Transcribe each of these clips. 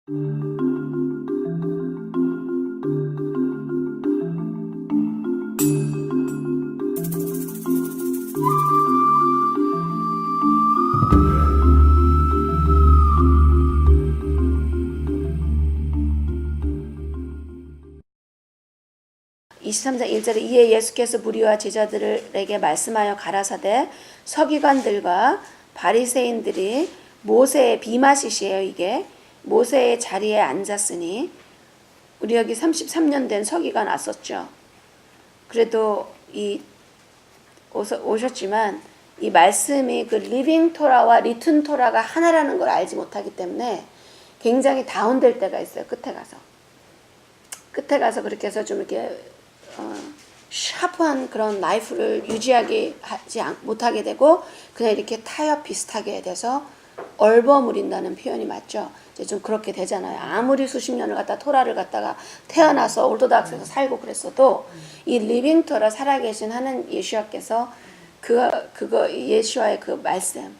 23장 1절에 이에 예수께서 무리와 제자들에게 말씀하여 가라사대 서기관들과 바리새인들이 모세의 비마시시에요. 이게 모세의 자리에 앉았으니 우리 여기 33년 된 서기관 왔었죠. 그래도 오셨지만 이 말씀이 그 리빙 토라와 리튼 토라가 하나라는 걸 알지 못하기 때문에 굉장히 다운될 때가 있어요. 끝에 가서 그렇게 해서 좀 이렇게 샤프한 그런 나이프를 유지하지 못하게 되고 그냥 이렇게 타협 비슷하게 돼서 얼버무린다는 표현이 맞죠. 이제 좀 그렇게 되잖아요. 아무리 수십 년을 갖다 토라를 갖다가 태어나서 올토닥스에서 살고 그랬어도 이 리빙 토라 살아계신 하는 예수와께서 그거 예수와의 그 말씀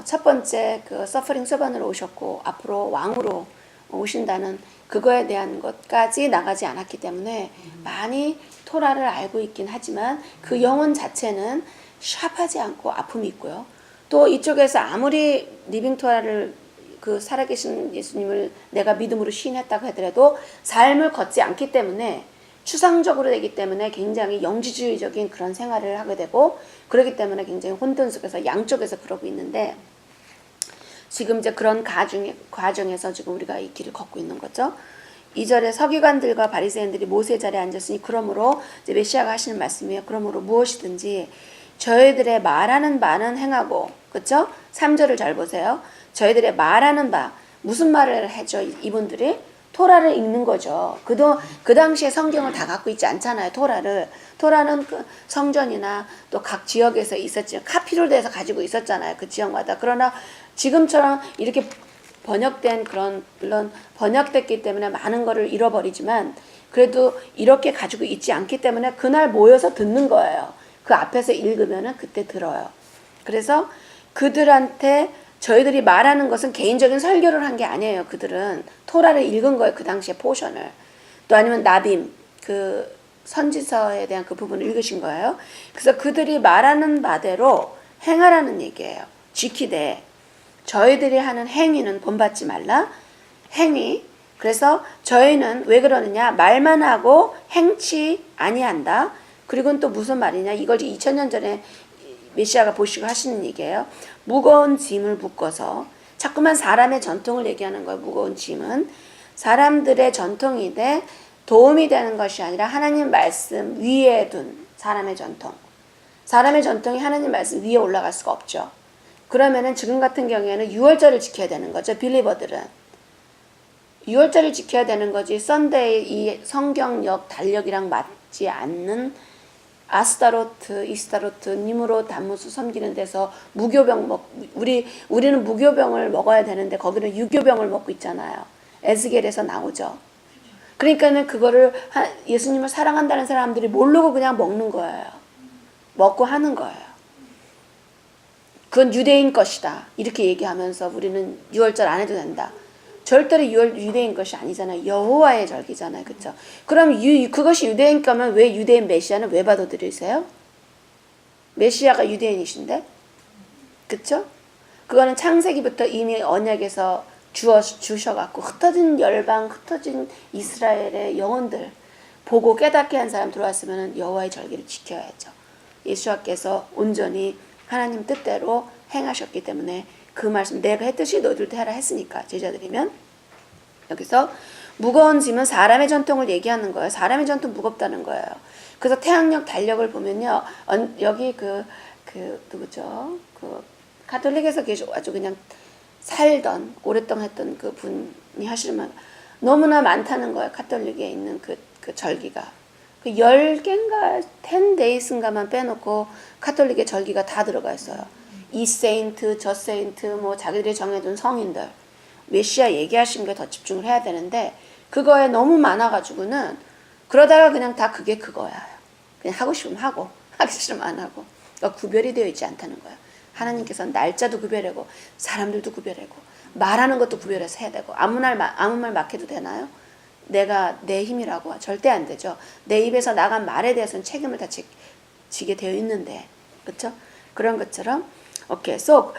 첫 번째 그 서퍼링 서번으로 오셨고 앞으로 왕으로 오신다는 그거에 대한 것까지 나가지 않았기 때문에 많이 토라를 알고 있긴 하지만 그 영혼 자체는 샤프하지 않고 아픔이 있고요. 또 이쪽에서 아무리 리빙 토라를 그 살아계신 예수님을 내가 믿음으로 시인했다고 하더라도 삶을 걷지 않기 때문에 추상적으로 되기 때문에 굉장히 영지주의적인 그런 생활을 하게 되고 그렇기 때문에 굉장히 혼돈 속에서 양쪽에서 그러고 있는데 지금 이제 그런 과정에서 지금 우리가 이 길을 걷고 있는 거죠. 2절에 서기관들과 바리새인들이 모세 자리에 앉았으니 그러므로 이제 메시아가 하시는 말씀이에요. 그러므로 무엇이든지 저희들의 말하는 바는 행하고, 그렇죠? 3절을 잘 보세요. 저희들의 말하는 바, 무슨 말을 하죠? 이분들이 토라를 읽는 거죠. 그 당시에 성경을 다 갖고 있지 않잖아요. 토라는 그 성전이나 또 각 지역에서 있었죠. 카피로 돼서 가지고 있었잖아요. 그 지역마다. 그러나 지금처럼 이렇게 번역된 그런, 물론 번역됐기 때문에 많은 거를 잃어버리지만 그래도 이렇게 가지고 있지 않기 때문에 그날 모여서 듣는 거예요. 그 앞에서 읽으면은 그때 들어요. 그래서 그들한테 저희들이 말하는 것은 개인적인 설교를 한 게 아니에요. 그들은 토라를 읽은 거예요. 그 당시에 포션을. 또 아니면 나빔, 그 선지서에 대한 그 부분을 읽으신 거예요. 그래서 그들이 말하는 바대로 행하라는 얘기예요. 지키되 저희들이 하는 행위는 본받지 말라. 행위. 그래서 저희는 왜 그러느냐? 말만 하고 행치 아니한다. 그리고 또 무슨 말이냐? 이걸 2000년 전에 메시아가 보시고 하시는 얘기예요. 무거운 짐을 묶어서 자꾸만 사람의 전통을 얘기하는 거예요. 무거운 짐은 사람들의 전통이 돼 도움이 되는 것이 아니라 하나님 말씀 위에 둔 사람의 전통. 사람의 전통이 하나님 말씀 위에 올라갈 수가 없죠. 그러면은 지금 같은 경우에는 6월절을 지켜야 되는 거죠. 빌리버들은 6월절을 지켜야 되는 거지. 썬데이 이 성경력 달력이랑 맞지 않는 아스타로트, 이스타로트, 니무로, 담무수 섬기는 데서 무교병 우리는 무교병을 먹어야 되는데 거기는 유교병을 먹고 있잖아요. 에스겔에서 나오죠. 그러니까는 그거를 예수님을 사랑한다는 사람들이 모르고 그냥 먹는 거예요. 먹고 하는 거예요. 그건 유대인 것이다. 이렇게 얘기하면서 우리는 6월절 안 해도 된다. 절대로 유대인 것이 아니잖아요. 여호와의 절기잖아요. 그렇죠? 그럼 그것이 유대인 거면 왜 유대인 메시아는 왜 받아들이세요? 메시아가 유대인이신데? 그렇죠? 그거는 창세기부터 이미 언약에서 주셔갖고 흩어진 열방, 흩어진 이스라엘의 영혼들 보고 깨닫게 한 사람 들어왔으면 여호와의 절기를 지켜야죠. 예수와께서 온전히 하나님 뜻대로 행하셨기 때문에 그 말씀 내가 했듯이 너희들도 해라 했으니까 제자들이면 여기서 무거운 짐은 사람의 전통을 얘기하는 거예요. 사람의 전통 무겁다는 거예요. 그래서 태양력 달력을 보면요. 여기 누구죠? 그 가톨릭에서 아주 그냥 살던 오랫동안 했던 그 분이 하시면 너무나 많다는 거예요. 가톨릭에 있는 그 절기가. 그 10개인가 10days인가만 빼놓고 가톨릭의 절기가 다 들어가 있어요. 이 세인트, 저 세인트, 뭐 자기들이 정해둔 성인들 메시아 얘기하신 게 더 집중을 해야 되는데 그거에 너무 많아가지고는 그러다가 그냥 다 그게 그거야. 그냥 하고 싶으면 하고 하기 싫으면 안 하고 그러니까 구별이 되어 있지 않다는 거야. 하나님께서는 날짜도 구별하고 사람들도 구별하고 말하는 것도 구별해서 해야 되고 아무 말 막 해도 되나요? 내가 내 힘이라고 절대 안 되죠. 내 입에서 나간 말에 대해서는 책임을 다 지게 되어 있는데, 그렇죠? 그런 것처럼 오케이. So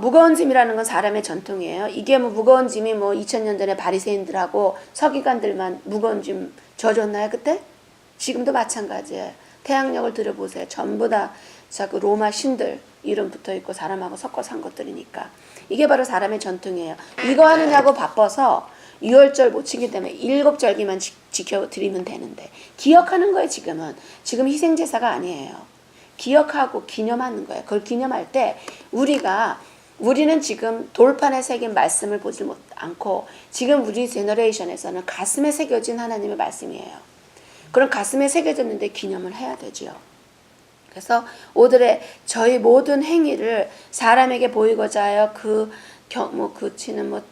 무거운 짐이라는 건 사람의 전통이에요. 이게 뭐 무거운 짐이 뭐 2000년 전에 바리새인들하고 서기관들만 무거운 짐 져줬나요 그때? 지금도 마찬가지예요. 태양력을 들여보세요. 전부 다 그 로마 신들 이름 붙어 있고 사람하고 섞어서 한 것들이니까 이게 바로 사람의 전통이에요. 이거 하느냐고 바빠서 유월절 못 지키기 때문에 7절기만 지켜드리면 되는데 기억하는 거예요. 지금 희생제사가 아니에요. 기억하고 기념하는 거예요. 그걸 기념할 때 우리는 지금 돌판에 새긴 말씀을 보지 않고 지금 우리 제너레이션에서는 가슴에 새겨진 하나님의 말씀이에요. 그럼 가슴에 새겨졌는데 기념을 해야 되죠. 그래서 오늘의 저희 모든 행위를 사람에게 보이고자 하여 그치는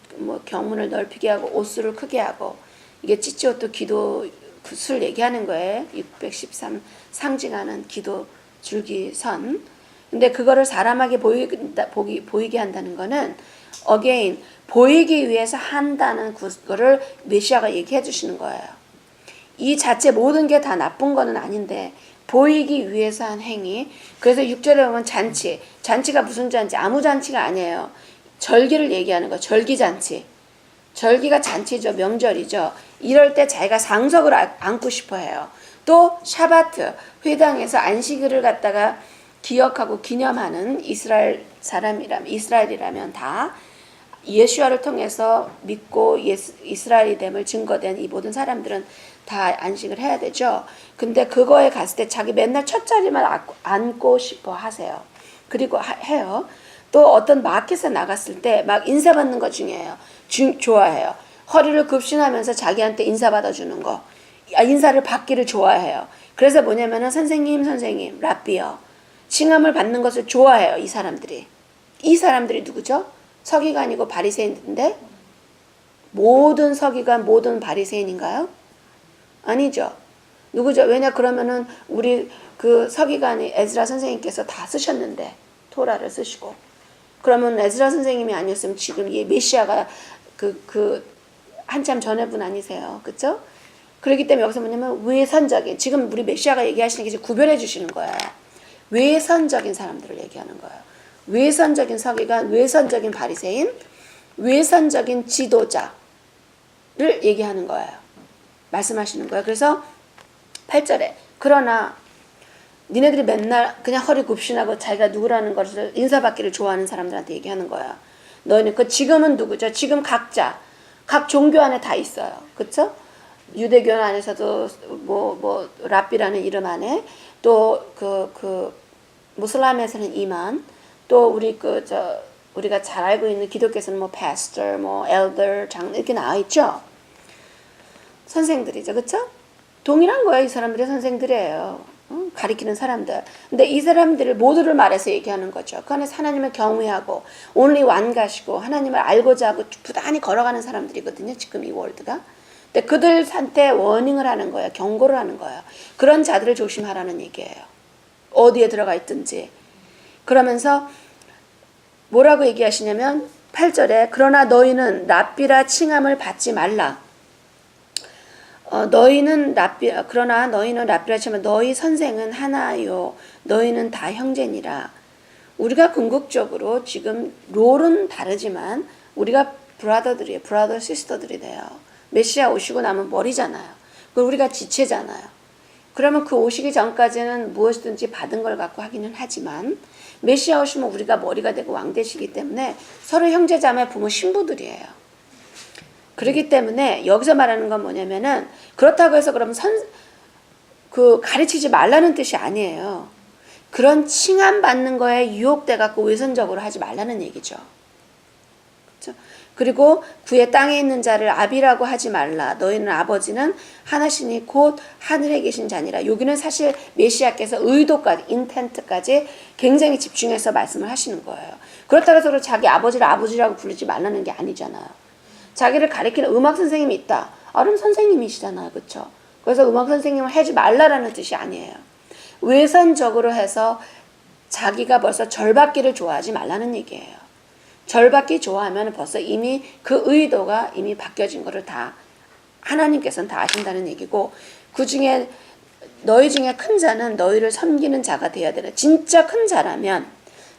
경문을 넓히게 하고 옷수를 크게 하고 이게 찌찌옷도 기도 술 얘기하는 거예요. 613 상징하는 기도 줄기선. 근데 그거를 사람에게 보이게 한다는 거는 again 보이기 위해서 한다는 그거를 메시아가 얘기해 주시는 거예요. 이 자체 모든 게 다 나쁜 거는 아닌데 보이기 위해서 한 행위. 그래서 6절에 보면 잔치가 무슨 잔치? 아무 잔치가 아니에요. 절기를 얘기하는 거. 절기잔치. 절기가 잔치죠. 명절이죠. 이럴 때 자기가 상석을 안고 싶어 해요. 또 샤바트 회당에서 안식일을 갖다가 기억하고 기념하는 이스라엘이라면 다 예수와를 통해서 믿고 이스라엘이 됨을 증거된 이 모든 사람들은 다 안식을 해야 되죠. 근데 그거에 갔을 때 자기 맨날 첫 자리만 앉고 싶어 하세요. 그리고 해요. 또 어떤 마켓에 나갔을 때 막 인사받는 것 중이에요. 좋아해요. 허리를 급신하면서 자기한테 인사받아주는 거. 인사를 받기를 좋아해요. 그래서 뭐냐면은 선생님, 랍비요. 칭함을 받는 것을 좋아해요. 이 사람들이 누구죠? 서기관이고 바리새인인데 모든 서기관, 모든 바리새인인가요? 아니죠. 누구죠? 왜냐 그러면은 우리 그 서기관이 에즈라 선생님께서 다 쓰셨는데 토라를 쓰시고 그러면 에즈라 선생님이 아니었으면 지금 이 메시아가 한참 전에 분 아니세요, 그렇죠? 그렇기 때문에 여기서 뭐냐면 외선적인 지금 우리 메시아가 얘기하시는 게 구별해 주시는 거예요. 외선적인 사람들을 얘기하는 거예요. 외선적인 서기관, 외선적인 바리새인, 외선적인 지도자를 얘기하는 거예요. 말씀하시는 거예요. 그래서 8절에 그러나 니네들이 맨날 그냥 허리 굽신하고 자기가 누구라는 것을 인사받기를 좋아하는 사람들한테 얘기하는 거야. 너희는 지금은 누구죠? 지금 각 종교 안에 다 있어요. 그렇죠? 유대교 안에서도 랍비라는 이름 안에 또 무슬림에서는 이만 또 우리가 잘 알고 있는 기독교에서는 pastor, elder, 장 이렇게 나와 있죠. 선생들이죠, 그렇죠? 동일한 거예요. 이 사람들이 선생들이에요. 가리키는 사람들. 근데 이 사람들을 모두를 말해서 얘기하는 거죠. 그 안에서 하나님을 경외하고 only one 가시고 하나님을 알고자 하고 부단히 걸어가는 사람들이거든요. 지금 이 월드가. 근데 그들한테 워닝을 하는 거예요. 경고를 하는 거예요. 그런 자들을 조심하라는 얘기예요. 어디에 들어가 있든지. 그러면서 뭐라고 얘기하시냐면 8절에 그러나 너희는 랍비라 칭함을 받지 말라. 그러나 너희는 랍비라 칭함을 너희 선생은 하나요. 너희는 다 형제니라. 우리가 궁극적으로 지금 롤은 다르지만 우리가 브라더 시스터들이 돼요. 메시아 오시고 나면 머리잖아요. 그리고 우리가 지체잖아요. 그러면 그 오시기 전까지는 무엇이든지 받은 걸 갖고 하기는 하지만 메시아 오시면 우리가 머리가 되고 왕 되시기 때문에 서로 형제자매 부모 신부들이에요. 그렇기 때문에 여기서 말하는 건 뭐냐면은 그렇다고 해서 그러면 가르치지 말라는 뜻이 아니에요. 그런 칭함 받는 거에 유혹돼 갖고 외선적으로 하지 말라는 얘기죠. 그렇죠? 그리고 그의 땅에 있는 자를 아비라고 하지 말라. 너희는 아버지는 하나시니 곧 하늘에 계신 자니라. 여기는 사실 메시아께서 의도까지, 인텐트까지 굉장히 집중해서 말씀을 하시는 거예요. 그렇다고 해서 자기 아버지를 아버지라고 부르지 말라는 게 아니잖아요. 자기를 가리키는 음악 선생님이 있다. 그럼 선생님이시잖아요. 그렇죠? 그래서 음악 선생님을 하지 말라라는 뜻이 아니에요. 외선적으로 해서 자기가 벌써 절받기를 좋아하지 말라는 얘기예요. 절받기 좋아하면 벌써 이미 그 의도가 이미 바뀌어진 거를 다 하나님께서는 다 아신다는 얘기고, 그 중에 너희 중에 큰 자는 너희를 섬기는 자가 되어야 되는, 진짜 큰 자라면,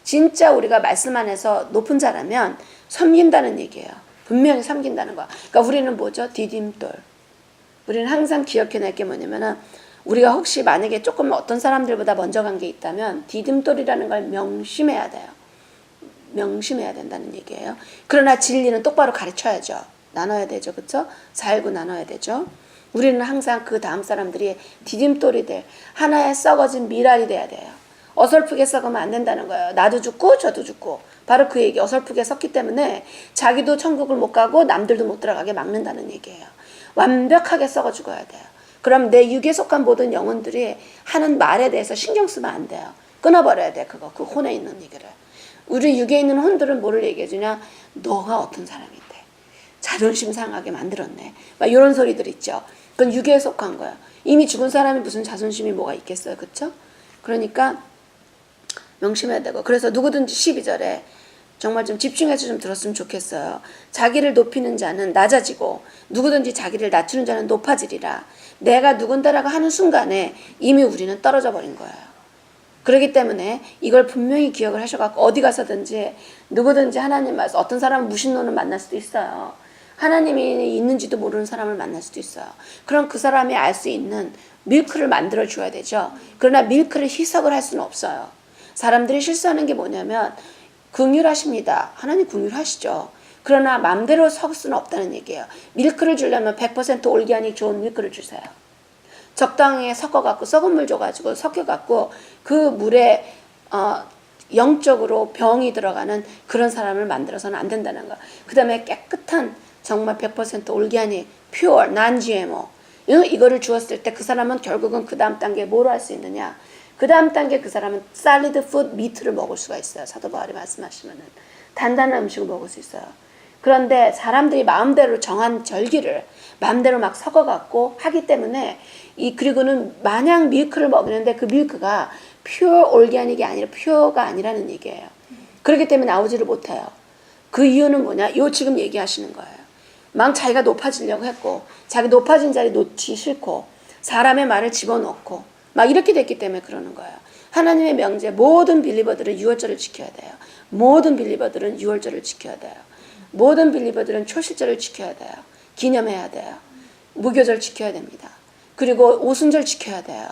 진짜 우리가 말씀 안에서 높은 자라면 섬긴다는 얘기예요. 분명히 섬긴다는 거야. 그러니까 우리는 뭐죠? 디딤돌. 우리는 항상 기억해낼 게 뭐냐면은, 우리가 혹시 만약에 조금 어떤 사람들보다 먼저 간 게 있다면 디딤돌이라는 걸 명심해야 돼요. 명심해야 된다는 얘기예요. 그러나 진리는 똑바로 가르쳐야죠. 나눠야 되죠. 그렇죠? 살고 나눠야 되죠. 우리는 항상 그 다음 사람들이 디딤돌이 될 하나의 썩어진 미랄이 돼야 돼요. 어설프게 썩으면 안 된다는 거예요. 나도 죽고 저도 죽고. 바로 그 얘기. 어설프게 썩기 때문에 자기도 천국을 못 가고 남들도 못 들어가게 막는다는 얘기예요. 완벽하게 썩어 죽어야 돼요. 그럼 내 육에 속한 모든 영혼들이 하는 말에 대해서 신경 쓰면 안 돼요. 끊어버려야 돼. 그거. 그 혼에 있는 얘기를. 우리 육에 있는 혼들은 뭐를 얘기해 주냐? 너가 어떤 사람인데 자존심 상하게 만들었네. 막 이런 소리들 있죠. 그건 육에 속한 거야. 이미 죽은 사람이 무슨 자존심이 뭐가 있겠어요. 그렇죠? 그러니까 명심해야 되고, 그래서 누구든지 12절에 정말 좀 집중해서 좀 들었으면 좋겠어요. 자기를 높이는 자는 낮아지고 누구든지 자기를 낮추는 자는 높아지리라. 내가 누군가라고 하는 순간에 이미 우리는 떨어져 버린 거예요. 그렇기 때문에 이걸 분명히 기억을 하셔갖고 어디 가서든지 누구든지 하나님 말씀, 어떤 사람은 무신론을 만날 수도 있어요. 하나님이 있는지도 모르는 사람을 만날 수도 있어요. 그럼 그 사람이 알 수 있는 밀크를 만들어 줘야 되죠. 그러나 밀크를 희석을 할 수는 없어요. 사람들이 실수하는 게 뭐냐면, 긍휼하십니다. 하나님 긍휼하시죠. 그러나 마음대로 섞을 수는 없다는 얘기예요. 밀크를 주려면 100% 올기아닉 좋은 밀크를 주세요. 적당히 섞어갖고 썩은 물 줘가지고 섞여갖고 그 물에 영적으로 병이 들어가는 그런 사람을 만들어서는 안 된다는 거. 그 다음에 깨끗한 정말 100% 올기아닉, 퓨어, non-GMO 이거를 주었을 때 그 사람은 결국은 그 다음 단계에 뭘 할 수 있느냐. 그 다음 단계 그 사람은 solid food, meat를 먹을 수가 있어요. 사도 바울이 말씀하시면은 단단한 음식을 먹을 수 있어요. 그런데 사람들이 마음대로 정한 절기를 마음대로 막 섞어갖고 하기 때문에 그리고는 마냥 밀크를 먹는데 그 밀크가 퓨어 올게닉이 아니라 퓨어가 아니라는 얘기예요. 그렇기 때문에 나오지를 못해요. 그 이유는 뭐냐? 요 지금 얘기하시는 거예요. 막 자기가 높아지려고 했고, 자기 높아진 자리 놓지 싫고, 사람의 말을 집어넣고 막 이렇게 됐기 때문에 그러는 거예요. 하나님의 명제, 모든 빌리버들은 유월절을 지켜야 돼요. 모든 빌리버들은 유월절을 지켜야 돼요. 모든 빌리버들은 초실절을 지켜야 돼요. 기념해야 돼요. 무교절 지켜야 됩니다. 그리고 오순절 지켜야 돼요.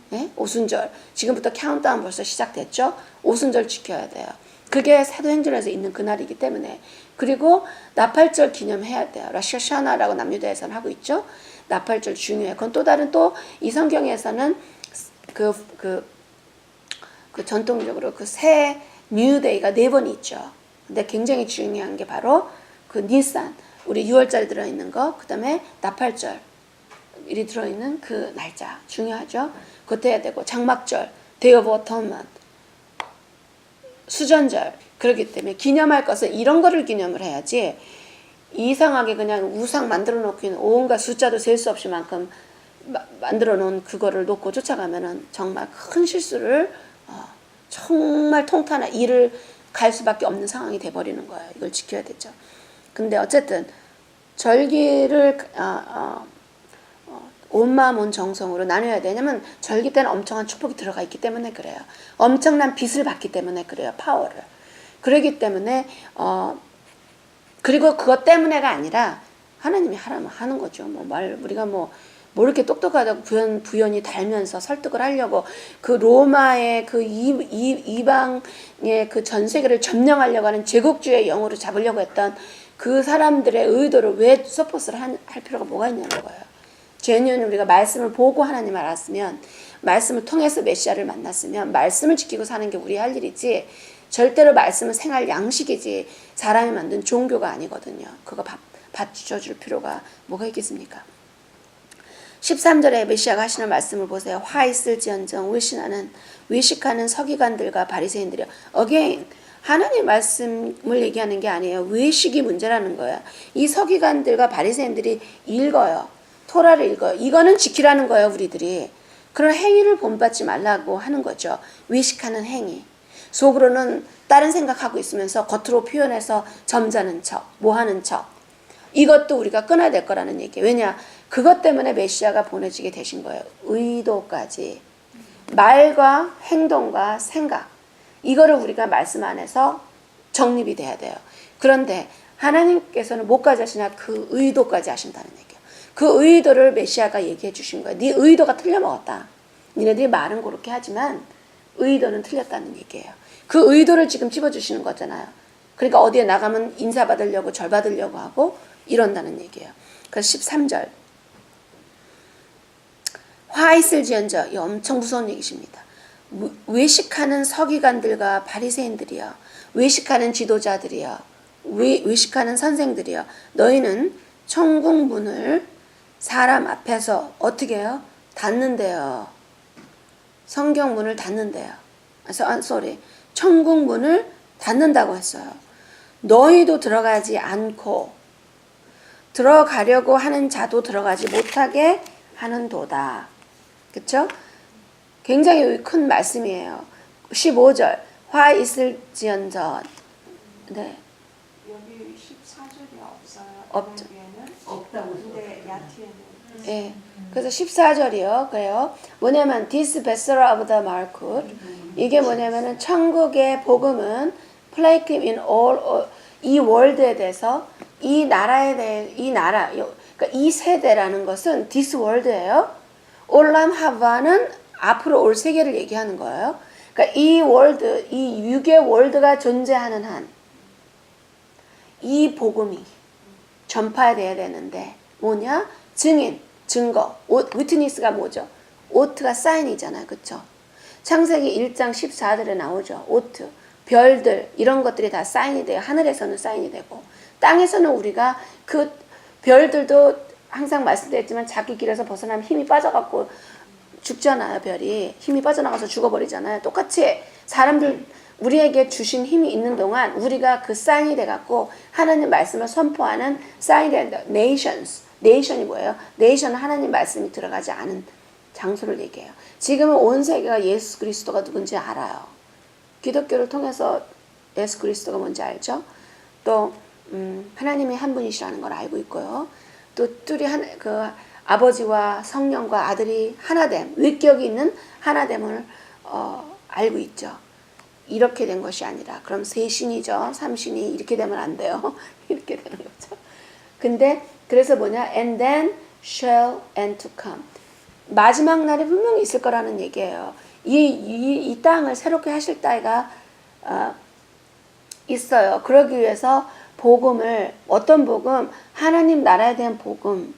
네? 오순절. 지금부터 카운트다운 벌써 시작됐죠? 오순절 지켜야 돼요. 그게 사도행전에서 있는 그날이기 때문에. 그리고 나팔절 기념해야 돼요. 라샤샤나라고 남유다에서는 하고 있죠? 나팔절 중요해요. 그건 또 다른 또 이 성경에서는 그 전통적으로 그 새 뉴데이가 4번 있죠. 근데 굉장히 중요한 게 바로 그 니산, 우리 6월절에 들어있는 거, 그 다음에 나팔절 이 들어있는 그 날짜 중요하죠. 그것도 해야 되고, 장막절, Day of Atonement, 수전절. 그렇기 때문에 기념할 것은 이런 거를 기념을 해야지, 이상하게 그냥 우상 만들어 놓기는 온갖 숫자도 셀 수 없이 만큼 만들어 놓은 그거를 놓고 쫓아가면은 정말 큰 실수를 정말 통탄한 일을 갈 수밖에 없는 상황이 돼버리는 거예요. 이걸 지켜야 되죠. 근데 어쨌든 절기를 온 마음 온 정성으로 나눠야 되냐면, 절기 때는 엄청난 축복이 들어가 있기 때문에 그래요. 엄청난 빚을 받기 때문에 그래요. 파워를. 그러기 때문에 그리고 그것 때문에가 아니라 하나님이 하라면 하는 거죠. 우리가 뭐 이렇게 똑똑하다고 부연이 달면서 설득을 하려고, 그 로마의 그 이방의 그 전 세계를 점령하려고 하는 제국주의 영으로 잡으려고 했던 그 사람들의 의도를 왜 서포스를 할 필요가 뭐가 있냐는 거예요. 죄는 우리가 말씀을 보고 하나님을 알았으면, 말씀을 통해서 메시아를 만났으면 말씀을 지키고 사는 게 우리 할 일이지, 절대로 말씀은 생활 양식이지 사람이 만든 종교가 아니거든요. 그거 받쳐줄 필요가 뭐가 있겠습니까? 13절에 메시아가 하시는 말씀을 보세요. 화 있을지언정 외식하는 서기관들과 바리새인들이요. Again, 하나님 말씀을 얘기하는 게 아니에요. 외식이 문제라는 거예요. 이 서기관들과 바리새인들이 읽어요. 토라를 읽어요. 이거는 지키라는 거예요, 우리들이. 그런 행위를 본받지 말라고 하는 거죠. 외식하는 행위. 속으로는 다른 생각하고 있으면서 겉으로 표현해서 점잖은 척, 뭐 하는 척. 이것도 우리가 끊어야 될 거라는 얘기예요. 왜냐? 그것 때문에 메시아가 보내지게 되신 거예요. 의도까지. 말과 행동과 생각. 이거를 우리가 말씀 안에서 정립이 돼야 돼요. 그런데 하나님께서는 뭐까지 하시냐? 그 의도까지 하신다는 얘기예요. 그 의도를 메시아가 얘기해 주신 거예요. 네 의도가 틀려먹었다. 니네들이 말은 그렇게 하지만 의도는 틀렸다는 얘기예요. 그 의도를 지금 집어주시는 거잖아요. 그러니까 어디에 나가면 인사받으려고 절 받으려고 하고 이런다는 얘기예요. 그래서 13절 화 있을지언정, 이 엄청 무서운 얘기십니다. 외식하는 서기관들과 바리새인들이여, 외식하는 지도자들이여, 외식하는 선생들이여, 너희는 천국 문을 사람 앞에서 어떻게 해요? 닫는데요. 성경 문을 닫는데요. 천국 문을 닫는다고 했어요. 너희도 들어가지 않고 들어가려고 하는 자도 들어가지 못하게 하는도다. 그렇죠? 굉장히 큰 말씀이에요. 15절 화 있을지언정. 네. 여기 14절이 없어요. 없죠. 없다고. 근데 야티에는 예. 그래서 14절이요. 그래요. 뭐냐면 this vessel of the Malkut. 이게 뭐냐면은 천국의 복음은 placed in all 이 월드에 대해서 이 나라에 대해 이 나라 그러니까 이 세대라는 것은 this world예요. 올람 하바는 앞으로 올 세계를 얘기하는 거예요. 그러니까 이 월드, 이 육의 월드가 존재하는 한 이 복음이 전파돼야 되는데 뭐냐? 증인, 증거. 위트니스가 뭐죠? 오트가 사인이잖아요. 그렇죠? 창세기 1장 14절에 나오죠. 오트, 별들 이런 것들이 다 사인이 돼요. 하늘에서는 사인이 되고 땅에서는 우리가 그 별들도 항상 말씀드렸지만 자기 길에서 벗어나면 힘이 빠져갖고 죽잖아요. 별이 힘이 빠져나가서 죽어버리잖아요. 똑같이 사람들 우리에게 주신 힘이 있는 동안 우리가 그 사인이 돼갖고 하나님 말씀을 선포하는 사인이 된다. 네이션이 뭐예요? 네이션은 하나님 말씀이 들어가지 않은 장소를 얘기해요. 지금은 온 세계가 예수 그리스도가 누군지 알아요. 기독교를 통해서 예수 그리스도가 뭔지 알죠? 또 하나님이 한 분이시라는 걸 알고 있고요. 또 그 아버지와 성령과 아들이 하나됨, 위격이 있는 하나됨을 알고 있죠. 이렇게 된 것이 아니라 그럼 세신이죠. 삼신이 이렇게 되면 안 돼요. 이렇게 되는 거죠. 근데 그래서 뭐냐? And then shall and to come. 마지막 날이 분명히 있을 거라는 얘기예요. 이 땅을 새롭게 하실 때가 있어요. 그러기 위해서 복음을 어떤 복음? 하나님 나라에 대한 복음.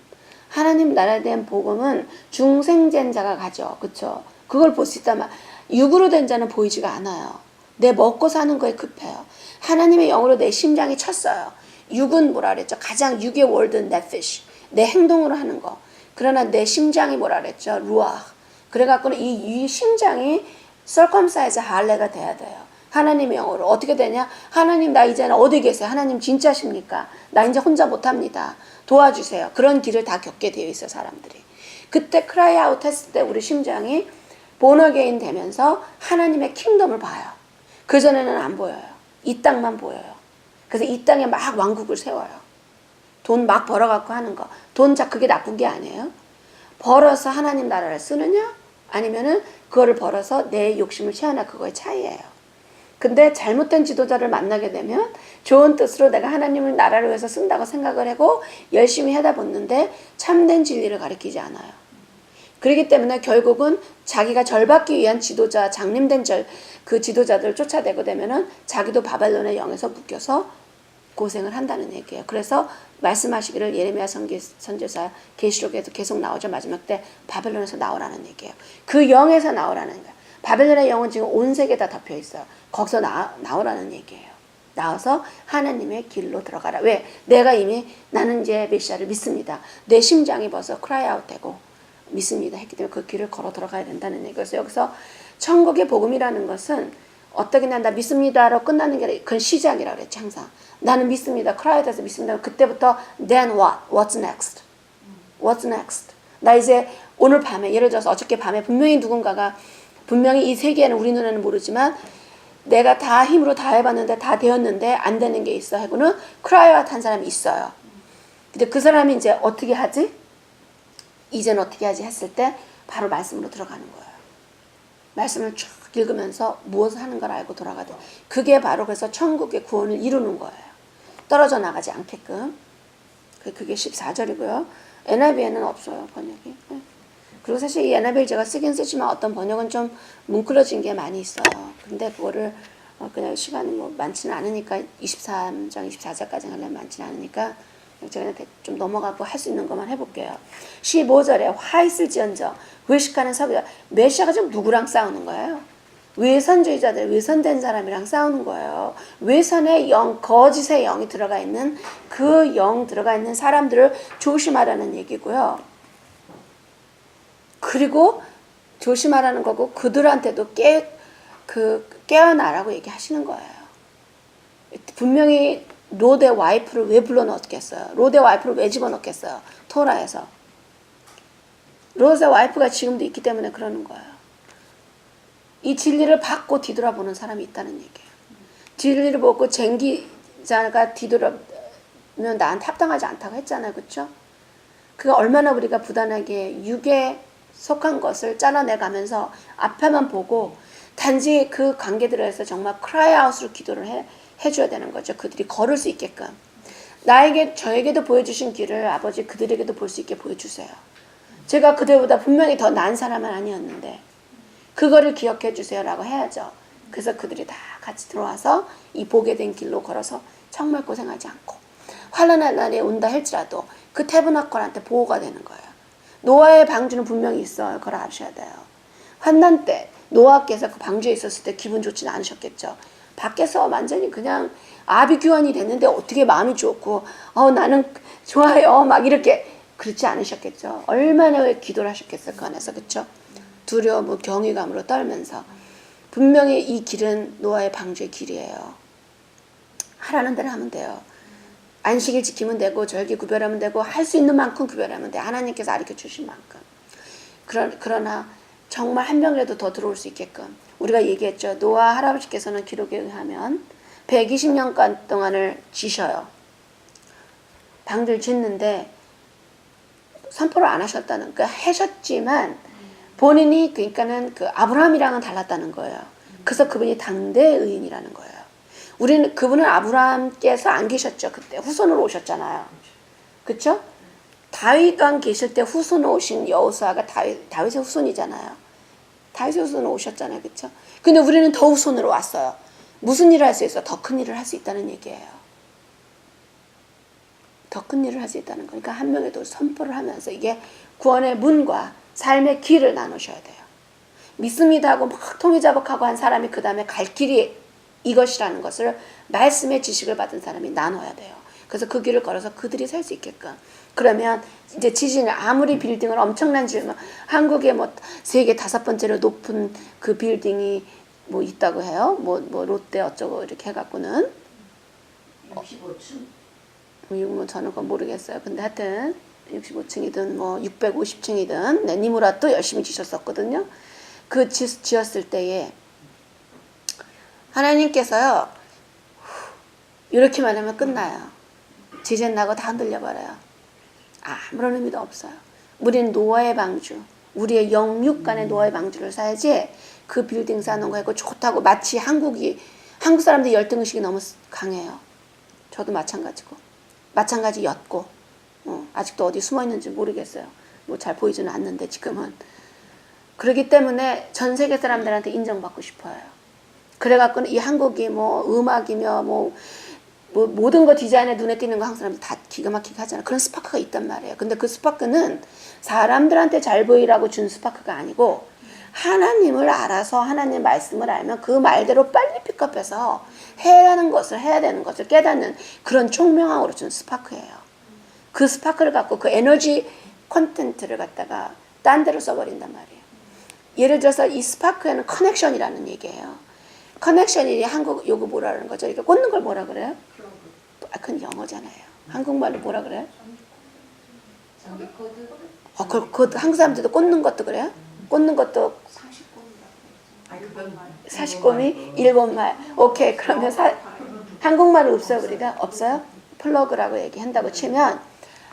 하나님 나라에 대한 복음은 중생된 자가 가죠. 그렇죠? 그걸 볼 수 있다면 육으로 된 자는 보이지가 않아요. 내 먹고 사는 거에 급해요. 하나님의 영으로 내 심장이 쳤어요. 육은 뭐라 그랬죠? 가장 육의 월드 네피쉬. 내 행동으로 하는 거. 그러나 내 심장이 뭐라 그랬죠? 루아흐. 그래갖고는 이 심장이 circumcise 할례가 돼야 돼요. 하나님의 영으로. 어떻게 되냐? 하나님 나 이제는 어디 계세요? 하나님 진짜십니까? 나 이제 혼자 못합니다. 도와주세요. 그런 길을 다 겪게 되어 있어요. 사람들이. 그때 크라이 아웃 했을 때 우리 심장이 본어게인 되면서 하나님의 킹덤을 봐요. 그전에는 안 보여요. 이 땅만 보여요. 그래서 이 땅에 막 왕국을 세워요. 돈 막 벌어갖고 하는 거. 돈 그게 나쁜 게 아니에요. 벌어서 하나님 나라를 쓰느냐? 아니면은 그거를 벌어서 내 욕심을 채우나 그거의 차이예요. 근데 잘못된 지도자를 만나게 되면 좋은 뜻으로 내가 하나님을 나라를 위해서 쓴다고 생각을 하고 열심히 하다 보는데 참된 진리를 가리키지 않아요. 그렇기 때문에 결국은 자기가 절받기 위한 지도자, 장림된 그 지도자들을 쫓아내고 되면은 자기도 바벨론의 영에서 묶여서 고생을 한다는 얘기예요. 그래서 말씀하시기를 예레미야 선지자 계시록에도 계속 나오죠. 마지막 때 바벨론에서 나오라는 얘기예요. 그 영에서 나오라는 거예요. 바벨론의 영은 지금 온 세계에 다 덮여 있어요. 거기서 나오라는 얘기예요. 나와서 하나님의 길로 들어가라. 왜? 내가 이미 나는 이제 메시아를 믿습니다. 내 심장이 벌써 크라이 아웃 되고 믿습니다 했기 때문에 그 길을 걸어 들어가야 된다는 얘기였어요. 여기서 천국의 복음이라는 것은 어떻게 나 믿습니다로 끝나는 게 아니라 그건 시작이라고 그랬지 항상. 나는 믿습니다. 크라이드에서 믿습니다. 그때부터 then what? What's next? What's next? 나 이제 오늘 밤에 예를 들어서 어저께 밤에 분명히 누군가가 분명히 이 세계에는 우리 눈에는 모르지만 내가 다 힘으로 다 해봤는데 다 되었는데 안 되는 게 있어 하고는 크라이아웃 한 사람이 있어요. 근데 그 사람이 이제 어떻게 하지? 이제는 어떻게 하지 했을 때 바로 말씀으로 들어가는 거예요. 말씀을 쭉 읽으면서 무엇을 하는 걸 알고 돌아가든 그게 바로 그래서 천국의 구원을 이루는 거예요. 떨어져 나가지 않게끔. 그게 14절이고요. NIV에는 없어요, 번역이. 그리고 사실 이 NIV를 제가 쓰긴 쓰지만 어떤 번역은 좀 뭉클어진 게 많이 있어요. 근데 그거를 그냥 시간이 뭐 많지는 않으니까 23장, 24절까지 하려면 많지는 않으니까 제가 그냥 좀 넘어가고 할 수 있는 것만 해볼게요. 15절에 화 있을지언정 외식하는 서기자. 메시아가 지금 누구랑 싸우는 거예요? 외선주의자들, 외선된 사람이랑 싸우는 거예요. 외선의 영, 거짓의 영이 들어가 있는 그 영 들어가 있는 사람들을 조심하라는 얘기고요. 그리고 조심하라는 거고 그들한테도 깨어나라고 얘기하시는 거예요. 분명히 롯의 와이프를 왜 불러넣었겠어요? 롯의 와이프를 왜 집어넣겠어요? 토라에서. 롯의 와이프가 지금도 있기 때문에 그러는 거예요. 이 진리를 받고 뒤돌아보는 사람이 있다는 얘기예요. 진리를 보고 쟁기자가 뒤돌아면 나한테 합당하지 않다고 했잖아요. 그렇죠? 그가 얼마나 우리가 부단하게 육에 속한 것을 잘라내가면서 앞에만 보고 단지 그 관계들에서 정말 크라이아웃으로 기도를 해줘야 되는 거죠. 그들이 걸을 수 있게끔. 저에게도 보여주신 길을 아버지 그들에게도 볼 수 있게 보여주세요. 제가 그들보다 분명히 더 나은 사람은 아니었는데 그거를 기억해 주세요라고 해야죠. 그래서 그들이 다 같이 들어와서 이 보게 된 길로 걸어서 정말 고생하지 않고 환난의 날이 온다 할지라도 그 태브나콜한테 보호가 되는 거예요. 노아의 방주는 분명히 있어요. 그걸 아셔야 돼요. 환난 때 노아께서 그 방주에 있었을 때 기분 좋지는 않으셨겠죠. 밖에서 완전히 그냥 아비규환이 됐는데 어떻게 마음이 좋고 나는 좋아요 막 이렇게 그렇지 않으셨겠죠. 얼마나 기도를 하셨겠어요. 그 안에서. 그렇죠? 두려움, 경외감으로 떨면서 분명히 이 길은 노아의 방주의 길이에요. 하라는 대로 하면 돼요. 안식일 지키면 되고 절기 구별하면 되고 할 수 있는 만큼 구별하면 돼. 하나님께서 가르쳐 주신 만큼. 그러나 정말 한 명이라도 더 들어올 수 있게끔 우리가 얘기했죠. 노아 할아버지께서는 기록에 의하면 120년간 동안을 지셔요. 방주를 짓는데 선포를 안 하셨다는, 그러니까 하셨지만 본인이 그러니까는 그 아브라함이랑은 달랐다는 거예요. 그래서 그분이 당대 의인이라는 거예요. 우리는 그분은 아브라함께서 안 계셨죠. 그때 후손으로 오셨잖아요. 그렇죠? 다윗왕 계실 때 후손으로 오신 여호수아가 다윗의 후손이잖아요. 다윗의 후손으로 오셨잖아요. 그렇죠? 근데 우리는 더 후손으로 왔어요. 무슨 일을 할 수 있어? 더 큰 일을 할 수 있다는 얘기예요. 더 큰 일을 할 수 있다는 거니까 한 명에도 선포를 하면서 이게 구원의 문과 삶의 길을 나누셔야 돼요. 믿습니다 하고 막 통일자복하고 한 사람이 그 다음에 갈 길이 이것이라는 것을 말씀의 지식을 받은 사람이 나눠야 돼요. 그래서 그 길을 걸어서 그들이 살 수 있게끔. 그러면 이제 지진을 아무리 빌딩을 엄청난 지금 한국에 뭐 세계 5번째로 높은 그 빌딩이 뭐 있다고 해요. 뭐 롯데 어쩌고 이렇게 해갖고는 65층. 뭐 저는 그건 모르겠어요. 근데 하여튼 65층이든 뭐 650층이든 니무라도 열심히 지셨었거든요. 그 지었을 때에 하나님께서요 이렇게만 하면 끝나요. 지진 나고 다 흔들려버려요. 아무런 의미도 없어요. 우리는 노아의 방주, 우리의 영육 간의 노아의 방주를 사야지 그 빌딩 사는 거 하고 좋다고 마치 한국 사람들이 열등의식이 너무 강해요. 저도 마찬가지였고 아직도 어디 숨어있는지 모르겠어요. 뭐 잘 보이지는 않는데 지금은. 그렇기 때문에 전 세계 사람들한테 인정받고 싶어요. 그래갖고는 이 한국이 뭐 음악이며 뭐 모든 거 디자인에 눈에 띄는 거 한국 사람들 다 기가 막히게 하잖아요. 그런 스파크가 있단 말이에요. 근데 그 스파크는 사람들한테 잘 보이라고 준 스파크가 아니고 하나님을 알아서 하나님 말씀을 알면 그 말대로 빨리 픽업해서 해야 되는 것을 깨닫는 그런 총명함으로 준 스파크예요. 그 스파크를 갖고 그 에너지 콘텐츠를 갖다가 딴 데로 써버린단 말이에요. 예를 들어서 이 스파크에는 커넥션이라는 얘기예요. 커넥션이 한국 요거 뭐라 그러는 거죠? 이렇게 꽂는 걸 뭐라 그래요? 그건 영어잖아요. 한국말로 뭐라 그래요? 전기코드. 그 한국 사람들도 꽂는 것도 그래요? 꽂는 것도 사시곰이 일곱 말. 오케이. 그러면 한국말은 없어요, 우리가? 없어요? 플러그라고 얘기한다고 치면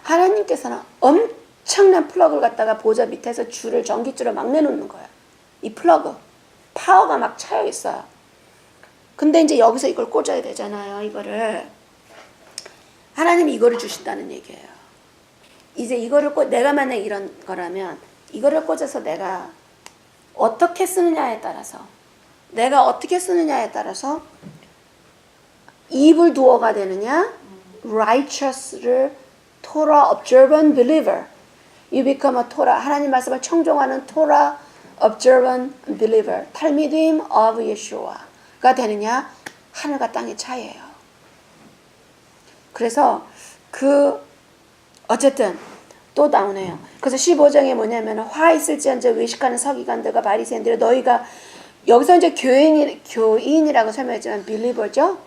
하나님께서는 엄청난 플러그를 갖다가 보좌 밑에서 줄을 전기줄을 막 내놓는 거예요. 이 플러그. 파워가 막 차여 있어요. 근데 이제 여기서 이걸 꽂아야 되잖아요. 이거를. 하나님이 이거를 주신다는 얘기예요. 이제 이거를 내가 만약 이런 거라면 이거를 꽂아서 내가 어떻게 쓰느냐에 따라서 내가 어떻게 쓰느냐에 따라서 evil doer가 되느냐 righteous를 Torah observant believer you become a Torah 하나님 말씀을 청종하는 Torah observant believer talmidim of Yeshua가 되느냐 하늘과 땅의 차이예요. 그래서 어쨌든 또 나오네요. 그래서 15장에 뭐냐면 화 있을지언정 외식하는 서기관들과 바리새인들이 너희가 여기서 이제 교인이라고 설명했지만 believer죠.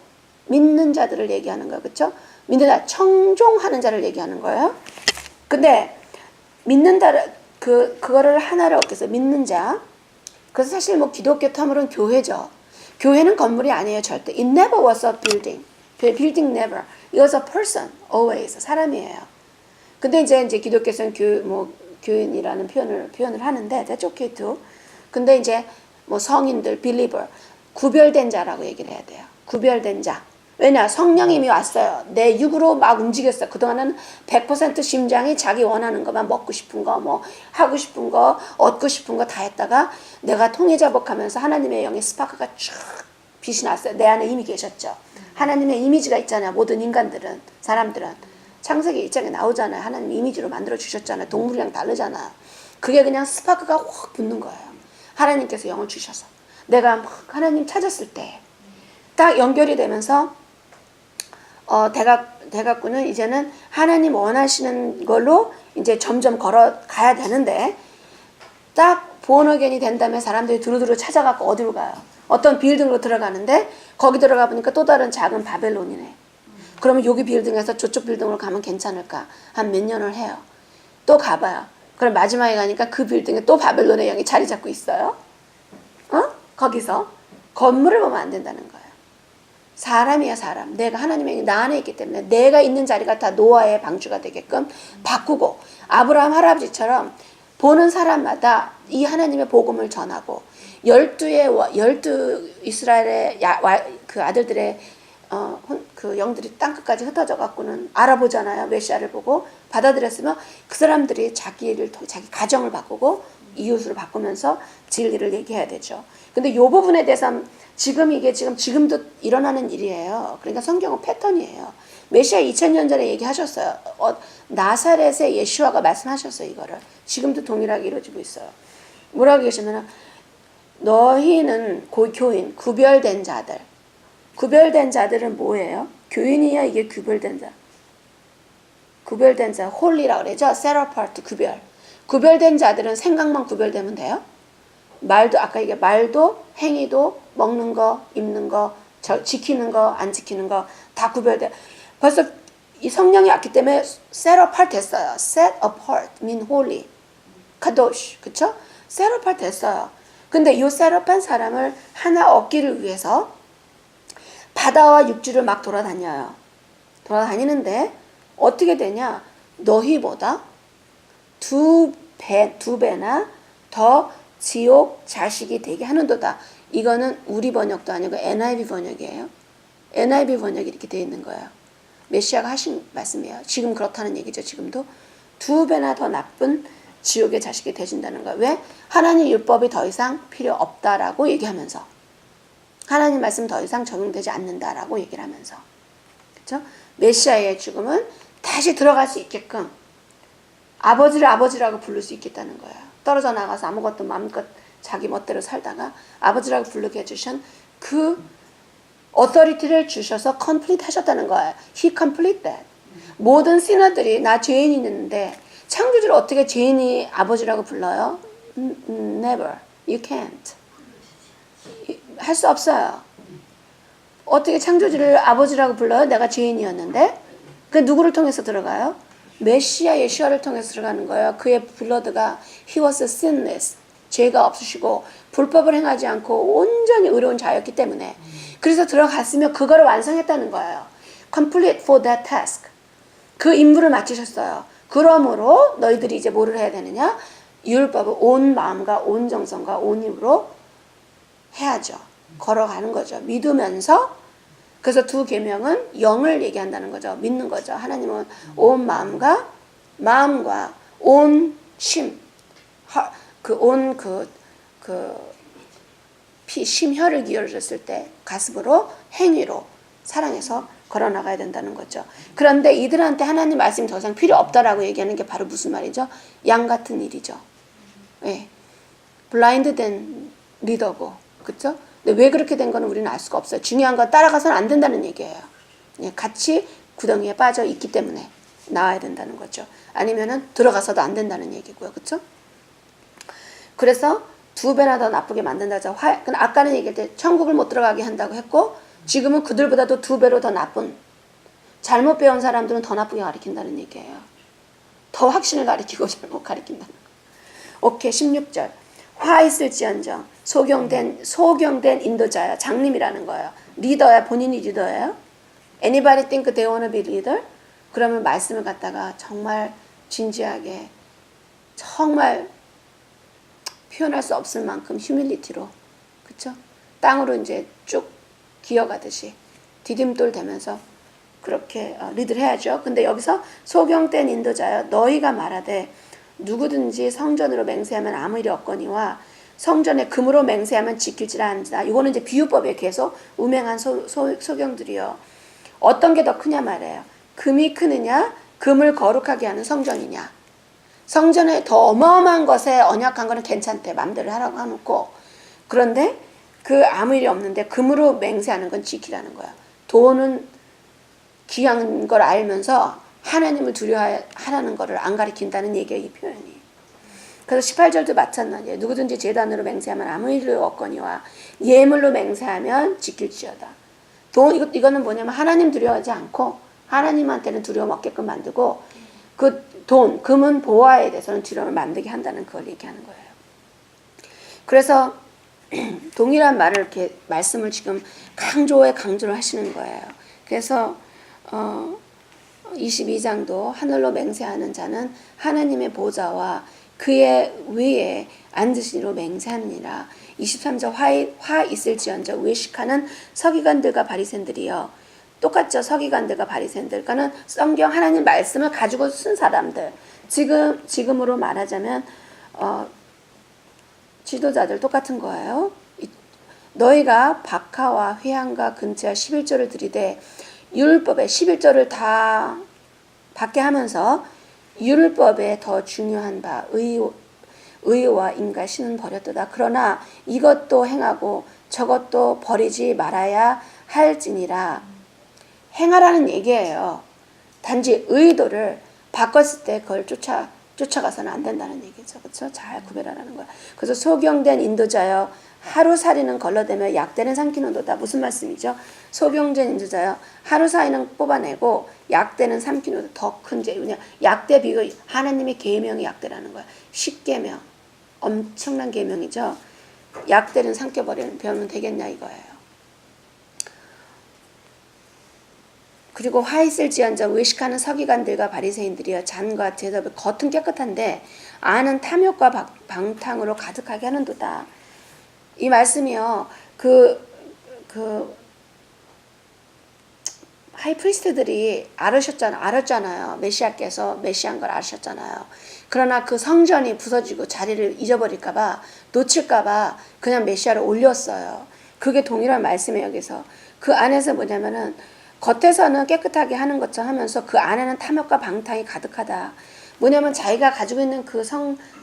믿는 자들을 얘기하는 거예요. 그렇죠? 믿는 자, 청종하는 자를 얘기하는 거예요. 근데 믿는 자를 그거를 하나를 얻기 위해서 믿는 자. 그래서 사실 뭐 기독교 텀으로는 교회죠. 교회는 건물이 아니에요, 절대. It never was a building. Building never. It was a person, always. 사람이에요. 근데 이제 기독교에서는 교인이라는 표현을 하는데 that's okay too. 근데 이제 뭐 성인들, believer, 구별된 자라고 얘기를 해야 돼요. 구별된 자. 왜냐? 성령이 이미 왔어요. 내 육으로 막 움직였어요. 그동안은 100% 심장이 자기 원하는 것만 먹고 싶은 거, 뭐 하고 싶은 거, 얻고 싶은 거 다 했다가 내가 통일자복하면서 하나님의 영의 스파크가 쫙 빛이 났어요. 내 안에 이미 계셨죠. 하나님의 이미지가 있잖아요. 모든 인간들은, 사람들은. 창세기 1장에 나오잖아요. 하나님 이미지로 만들어 주셨잖아요. 동물이랑 다르잖아요. 그게 그냥 스파크가 확 붙는 거예요. 하나님께서 영을 주셔서. 내가 막 하나님 찾았을 때 딱 연결이 되면서 대각구는 이제는 하나님 원하시는 걸로 이제 점점 걸어가야 되는데 딱 본어견이 된 다음에 사람들이 두루두루 찾아갖고 어디로 가요? 어떤 빌딩으로 들어가는데 거기 들어가 보니까 또 다른 작은 바벨론이네. 그러면 여기 빌딩에서 저쪽 빌딩으로 가면 괜찮을까? 한 몇 년을 해요. 또 가봐요. 그럼 마지막에 가니까 그 빌딩에 또 바벨론의 영이 자리 잡고 있어요. 거기서 건물을 보면 안 된다는 거예요. 사람이야 사람. 내가 하나님의 영이 나 안에 있기 때문에 내가 있는 자리가 다 노아의 방주가 되게끔 바꾸고 아브라함 할아버지처럼 보는 사람마다 이 하나님의 복음을 전하고 12 이스라엘의 그 아들들의 그 영들이 땅끝까지 흩어져 갖고는 알아보잖아요. 메시아를 보고 받아들였으면 그 사람들이 자기 가정을 바꾸고 이웃을 바꾸면서 진리를 얘기해야 되죠. 근데 이 부분에 대해서 지금도 일어나는 일이에요. 그러니까 성경은 패턴이에요. 메시아 2000년 전에 얘기하셨어요. 나사렛의 예수와가 말씀하셨어요. 이거를. 지금도 동일하게 이루어지고 있어요. 뭐라고 계시냐면 너희는 교인, 구별된 자들. 구별된 자들은 뭐예요? 교인이야 이게 구별된 자. 구별된 자, 홀리라고 그러죠. set apart, 구별. 구별된 자들은 생각만 구별되면 돼요. 아까 이게 말도, 행위도, 먹는 거, 입는 거, 지키는 거, 안 지키는 거 다 구별돼. 벌써 이 성령이 왔기 때문에 set apart 됐어요. set apart mean holy. kadosh. 그쵸? set apart 됐어요. 근데 이 set apart 사람을 하나 얻기를 위해서 바다와 육지를 막 돌아다녀요. 돌아다니는데 어떻게 되냐? 너희보다 두 배나 더 지옥 자식이 되게 하는도다. 이거는 우리 번역도 아니고 NIV 번역이에요. NIV 번역이 이렇게 되어 있는 거예요. 메시아가 하신 말씀이에요. 지금 그렇다는 얘기죠. 지금도 2배나 더 나쁜 지옥의 자식이 되신다는 거예요. 왜? 하나님 율법이 더 이상 필요 없다라고 얘기하면서 하나님 말씀 더 이상 적용되지 않는다라고 얘기를 하면서 그렇죠? 메시아의 죽음은 다시 들어갈 수 있게끔 아버지를 아버지라고 부를 수 있겠다는 거예요. 떨어져 나가서 아무것도 마음껏 자기 멋대로 살다가 아버지라고 부르게 해주신 그 어서리티를 주셔서 complete 하셨다는 거예요. He complete that. 모든 시너들이 나 죄인이 있는데 창조주를 어떻게 죄인이 아버지라고 불러요? Never. You can't. 할 수 없어요. 어떻게 창조주를 아버지라고 불러요? 내가 죄인이었는데. 그 누구를 통해서 들어가요? 메시아 예수와를 통해서 들어가는 거예요. 그의 블러드가 He was sinless. 죄가 없으시고 불법을 행하지 않고 온전히 의로운 자였기 때문에 그래서 들어갔으면 그거를 완성했다는 거예요. Complete for that task. 그 임무를 마치셨어요. 그러므로 너희들이 이제 뭐를 해야 되느냐? 율법을 온 마음과 온 정성과 온 힘으로 해야죠. 걸어가는 거죠. 믿으면서. 그래서 두 계명은 영을 얘기한다는 거죠. 믿는 거죠. 하나님은 온 마음과 온 심, 심혈을 기울였을 때 가슴으로 행위로 사랑해서 걸어나가야 된다는 거죠. 그런데 이들한테 하나님 말씀이 더 이상 필요 없다라고 얘기하는 게 바로 무슨 말이죠? 양 같은 일이죠. 예. 블라인드 된 리더고, 그쵸? 근데 왜 그렇게 된 거는 우리는 알 수가 없어요. 중요한 건 따라가서는 안 된다는 얘기예요. 예, 같이 구덩이에 빠져 있기 때문에 나와야 된다는 거죠. 아니면은 들어가서도 안 된다는 얘기고요. 그쵸? 그래서 2배나 더 나쁘게 만든다죠. 아까는 얘기할 때 천국을 못 들어가게 한다고 했고, 지금은 그들보다도 2배로 더 나쁜, 잘못 배운 사람들은 더 나쁘게 가르친다는 얘기예요. 더 확신을 가르치고 잘못 가르친다는 거. 오케이, 16절. 화 있을지언정 소경된 인도자야. 장님이라는 거예요. 리더야. 본인이 리더예요. Anybody think they wanna be leader? 그러면 말씀을 갖다가 정말 진지하게, 정말 표현할 수 없을 만큼 휴밀리티로, 그쵸? 땅으로 이제 쭉 기어가듯이 디딤돌 되면서 그렇게 리드를 해야죠. 근데 여기서 소경된 인도자여 너희가 말하되 누구든지 성전으로 맹세하면 아무 일이 없거니와 성전에 금으로 맹세하면 지킬지라 한다. 이거는 이제 비유법에 계속 음행한 소경들이요. 어떤 게 더 크냐 말이에요. 금이 크느냐, 금을 거룩하게 하는 성전이냐. 성전에 더 어마어마한 것에 언약한 거는 괜찮대. 마음대로 하라고 해놓고. 그런데 그 아무 일이 없는데 금으로 맹세하는 건 지키라는 거야. 돈은 귀한 걸 알면서 하나님을 두려워하라는 거를 안 가리킨다는 얘기예요. 이 표현이. 그래서 18절도 마찬가지예요. 누구든지 제단으로 맹세하면 아무 일이 없거니와 예물로 맹세하면 지킬지어다. 이거는 뭐냐면 하나님 두려워하지 않고 하나님한테는 두려움 없게끔 만들고 그 금은 보화에 대해서는 두려움을 만들게 한다는 그걸 얘기하는 거예요. 그래서 동일한 말을 이렇게 말씀을 지금 강조를 하시는 거예요. 그래서 22장도 하늘로 맹세하는 자는 하나님의 보좌와 그의 위에 앉으시니로 맹세하느니라. 23절 화 있을지언정 외식하는 서기관들과 바리새인들이여. 똑같죠. 서기관들과 바리새인들. 그러니까는 성경 하나님 말씀을 가지고 쓴 사람들. 지금으로 말하자면 지도자들 똑같은 거예요. 너희가 박하와 회향과 근처와 11조를 들이되 율법에 11조를 다 받게 하면서 율법에 더 중요한 바 의와 인가심은 버렸도다. 그러나 이것도 행하고 저것도 버리지 말아야 할지니라. 행하라는 얘기예요. 단지 의도를 바꿨을 때 그걸 쫓아가서는 안 된다는 얘기죠. 그렇죠? 잘 구별하라는 거야. 그래서 소경된 인도자여 하루살이는 걸러대며 약대는 삼키는도다. 무슨 말씀이죠? 소경된 인도자여 하루살이는 뽑아내고 약대는 삼키는도다. 더 큰 죄. 왜냐 약대 비교 하나님의 계명이 약대라는 거야. 10계명 엄청난 계명이죠. 약대는 삼켜버리면 되겠냐 이거예요. 그리고 화 있을지언정 외식하는 서기관들과 바리새인들이여 잔과 제사를 겉은 깨끗한데 안은 탐욕과 방탕으로 가득하게 하는도다. 이 말씀이요. 하이프리스트들이 알았잖아요. 메시아께서 메시아인 걸 아셨잖아요. 그러나 그 성전이 부서지고 자리를 잊어버릴까봐 놓칠까봐 그냥 메시아를 올렸어요. 그게 동일한 말씀이에요. 여기서 그 안에서 뭐냐면은 겉에서는 깨끗하게 하는 것처럼 하면서 그 안에는 탐욕과 방탕이 가득하다. 뭐냐면 자기가 가지고 있는 그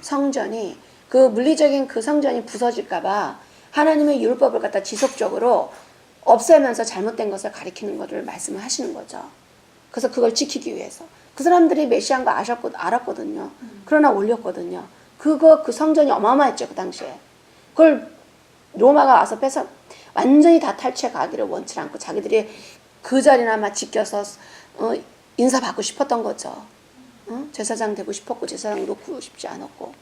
성전이 그 물리적인 그 성전이 부서질까봐 하나님의 율법을 갖다 지속적으로 없애면서 잘못된 것을 가리키는 것을 말씀을 하시는 거죠. 그래서 그걸 지키기 위해서. 그 사람들이 메시아인 거 알았거든요. 그러나 올렸거든요. 그 성전이 어마어마했죠. 그 당시에. 그걸 로마가 와서 뺏어 완전히 다 탈취해 가기를 원치 않고 자기들이 그 자리나마 지켜서 인사받고 싶었던 거죠. 제사장 되고 싶었고 제사장 놓고 싶지 않았고.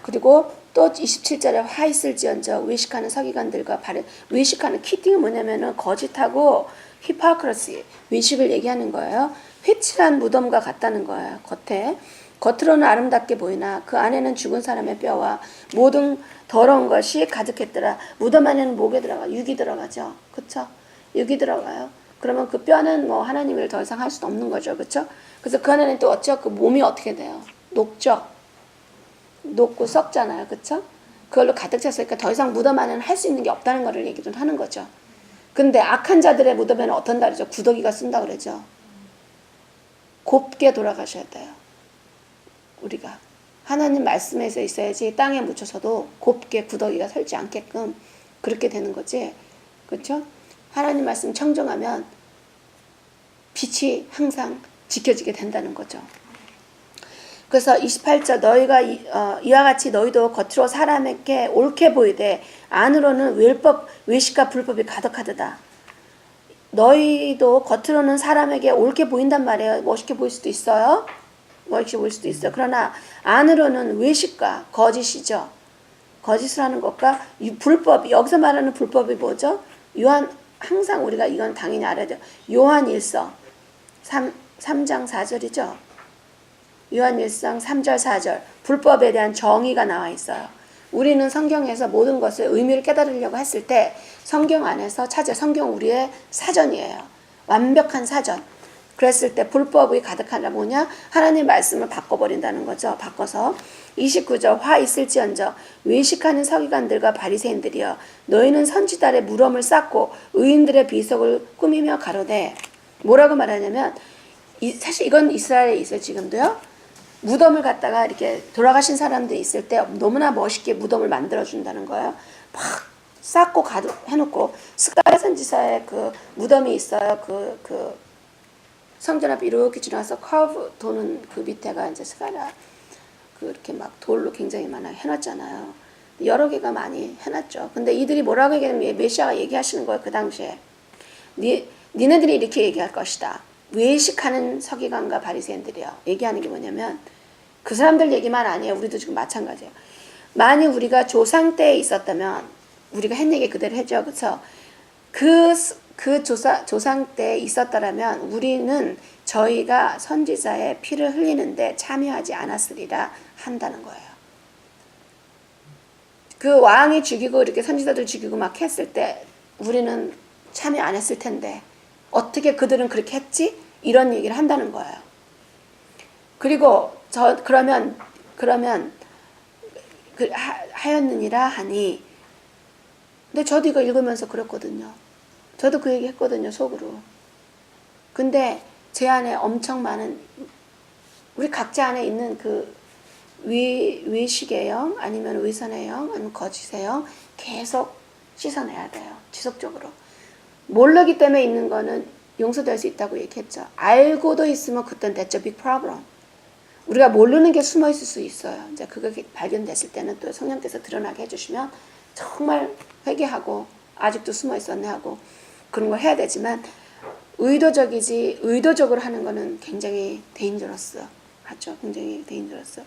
그리고 또 27절에 화 있을지언정 외식하는 서기관들과 외식하는 키팅은 뭐냐면은 거짓하고 히포크라시 외식을 얘기하는 거예요. 회칠한 무덤과 같다는 거예요. 겉으로는 아름답게 보이나 그 안에는 죽은 사람의 뼈와 모든 더러운 것이 가득했더라. 무덤 안에는 뭐가 들어가? 육이 들어가죠. 그쵸? 육이 들어가요. 그러면 그 뼈는 뭐 하나님을 더 이상 할 수는 없는 거죠. 그쵸? 그래서 그 안에는 또 어쩌 그 몸이 어떻게 돼요? 녹죠. 녹고 썩잖아요. 그쵸? 그걸로 가득 찼으니까 더 이상 무덤 안에는 할 수 있는 게 없다는 거를 얘기를 하는 거죠. 근데 악한 자들의 무덤에는 어떤 날이죠? 구더기가 쓴다 그러죠. 곱게 돌아가셔야 돼요. 우리가 하나님 말씀에서 있어야지 땅에 묻혀서도 곱게 구더기가 설지 않게끔 그렇게 되는 거지. 그렇죠? 하나님 말씀 청정하면 빛이 항상 지켜지게 된다는 거죠. 그래서 28절 너희가 이와 같이 너희도 겉으로 사람에게 옳게 보이되 안으로는 외식과 불법이 가득하도다. 너희도 겉으로는 사람에게 옳게 보인단 말이에요. 멋있게 보일 수도 있어요. 멋있게 보일 수도 있어요. 그러나 안으로는 외식과 거짓이죠. 거짓을 하는 것과 불법, 여기서 말하는 불법이 뭐죠? 항상 우리가 이건 당연히 알아야 돼요. 요한일서 3장 4절이죠. 요한일서 3절 4절 불법에 대한 정의가 나와 있어요. 우리는 성경에서 모든 것의 의미를 깨달으려고 했을 때 성경 안에서 성경 우리의 사전이에요. 완벽한 사전. 그랬을 때 불법이 가득하다 뭐냐? 하나님 말씀을 바꿔버린다는 거죠. 바꿔서 29절 화 있을지언정 외식하는 서기관들과 바리새인들이여 너희는 선지달에 무럼을 쌓고 의인들의 비석을 꾸미며 가로되 뭐라고 말하냐면 사실 이건 이스라엘에 있어요. 지금도요. 무덤을 갖다가 이렇게 돌아가신 사람들이 있을 때 너무나 멋있게 무덤을 만들어준다는 거예요. 막 쌓고 해놓고 스가랴 선지자의 그 무덤이 있어요. 그 성전 앞에 이렇게 지나서 커브 도는 그 밑에가 이제 스가랴 이렇게 막 돌로 굉장히 많아 해놨잖아요. 여러 개가 많이 해놨죠. 근데 이들이 뭐라고 얘기하면 메시아가 얘기하시는 거예요. 그 당시에 니네들이 이렇게 얘기할 것이다. 외식하는 서기관과 바리새인들이요. 얘기하는 게 뭐냐면 그 사람들 얘기만 아니에요. 우리도 지금 마찬가지예요. 만약 우리가 조상 때에 있었다면 우리가 한 얘기 그대로 해줘. 그렇죠? 그 조상 때에 있었더라면 우리는 저희가 선지자의 피를 흘리는데 참여하지 않았으리라 한다는 거예요. 그 왕이 죽이고 이렇게 선지자들 죽이고 막 했을 때 우리는 참여 안 했을 텐데 어떻게 그들은 그렇게 했지? 이런 얘기를 한다는 거예요. 그리고 그러면 하였느니라 하니 근데 저도 이거 읽으면서 그랬거든요. 저도 그 얘기 했거든요. 속으로. 근데 제 안에 엄청 많은 우리 각자 안에 있는 그 외식의 영 아니면 위선의 영 아니면 거짓의 영 계속 씻어내야 돼요. 지속적으로. 모르기 때문에 있는 거는 용서될 수 있다고 얘기했죠. 알고도 있으면 그땐 that's a big problem. 우리가 모르는 게 숨어 있을 수 있어요. 이제 그거 발견됐을 때는 또 성령께서 드러나게 해주시면 정말 회개하고 아직도 숨어 있었네 하고 그런 걸 해야 되지만 의도적으로 하는 거는 굉장히 데인저러스 하죠. 굉장히 데인저러스.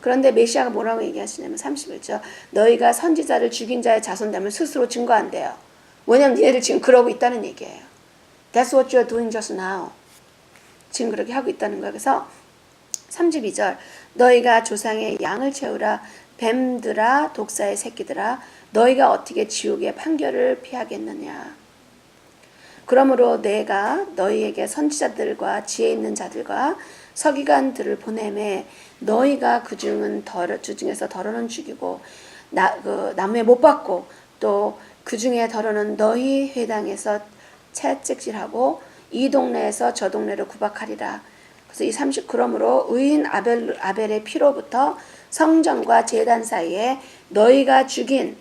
그런데 메시아가 뭐라고 얘기하시냐면 31절 너희가 선지자를 죽인 자의 자손됨을 스스로 증거한대요. 왜냐면 얘들 지금 그러고 있다는 얘기예요. That's what you're doing just now. 지금 그렇게 하고 있다는 거예요. 그래서 32절 너희가 조상의 양을 채우라 뱀들아 독사의 새끼들아 너희가 어떻게 지옥의 판결을 피하겠느냐. 그러므로 내가 너희에게 선지자들과 지혜 있는 자들과 서기관들을 보내매 너희가 그 중에서 더러는 죽이고 나무에 못 박고 또 그 중에 더러는 너희 회당에서 채찍질하고 이 동네에서 저 동네로 구박하리라. 그래서 이 30 그러므로 의인 아벨의 피로부터 성전과 제단 사이에 너희가 죽인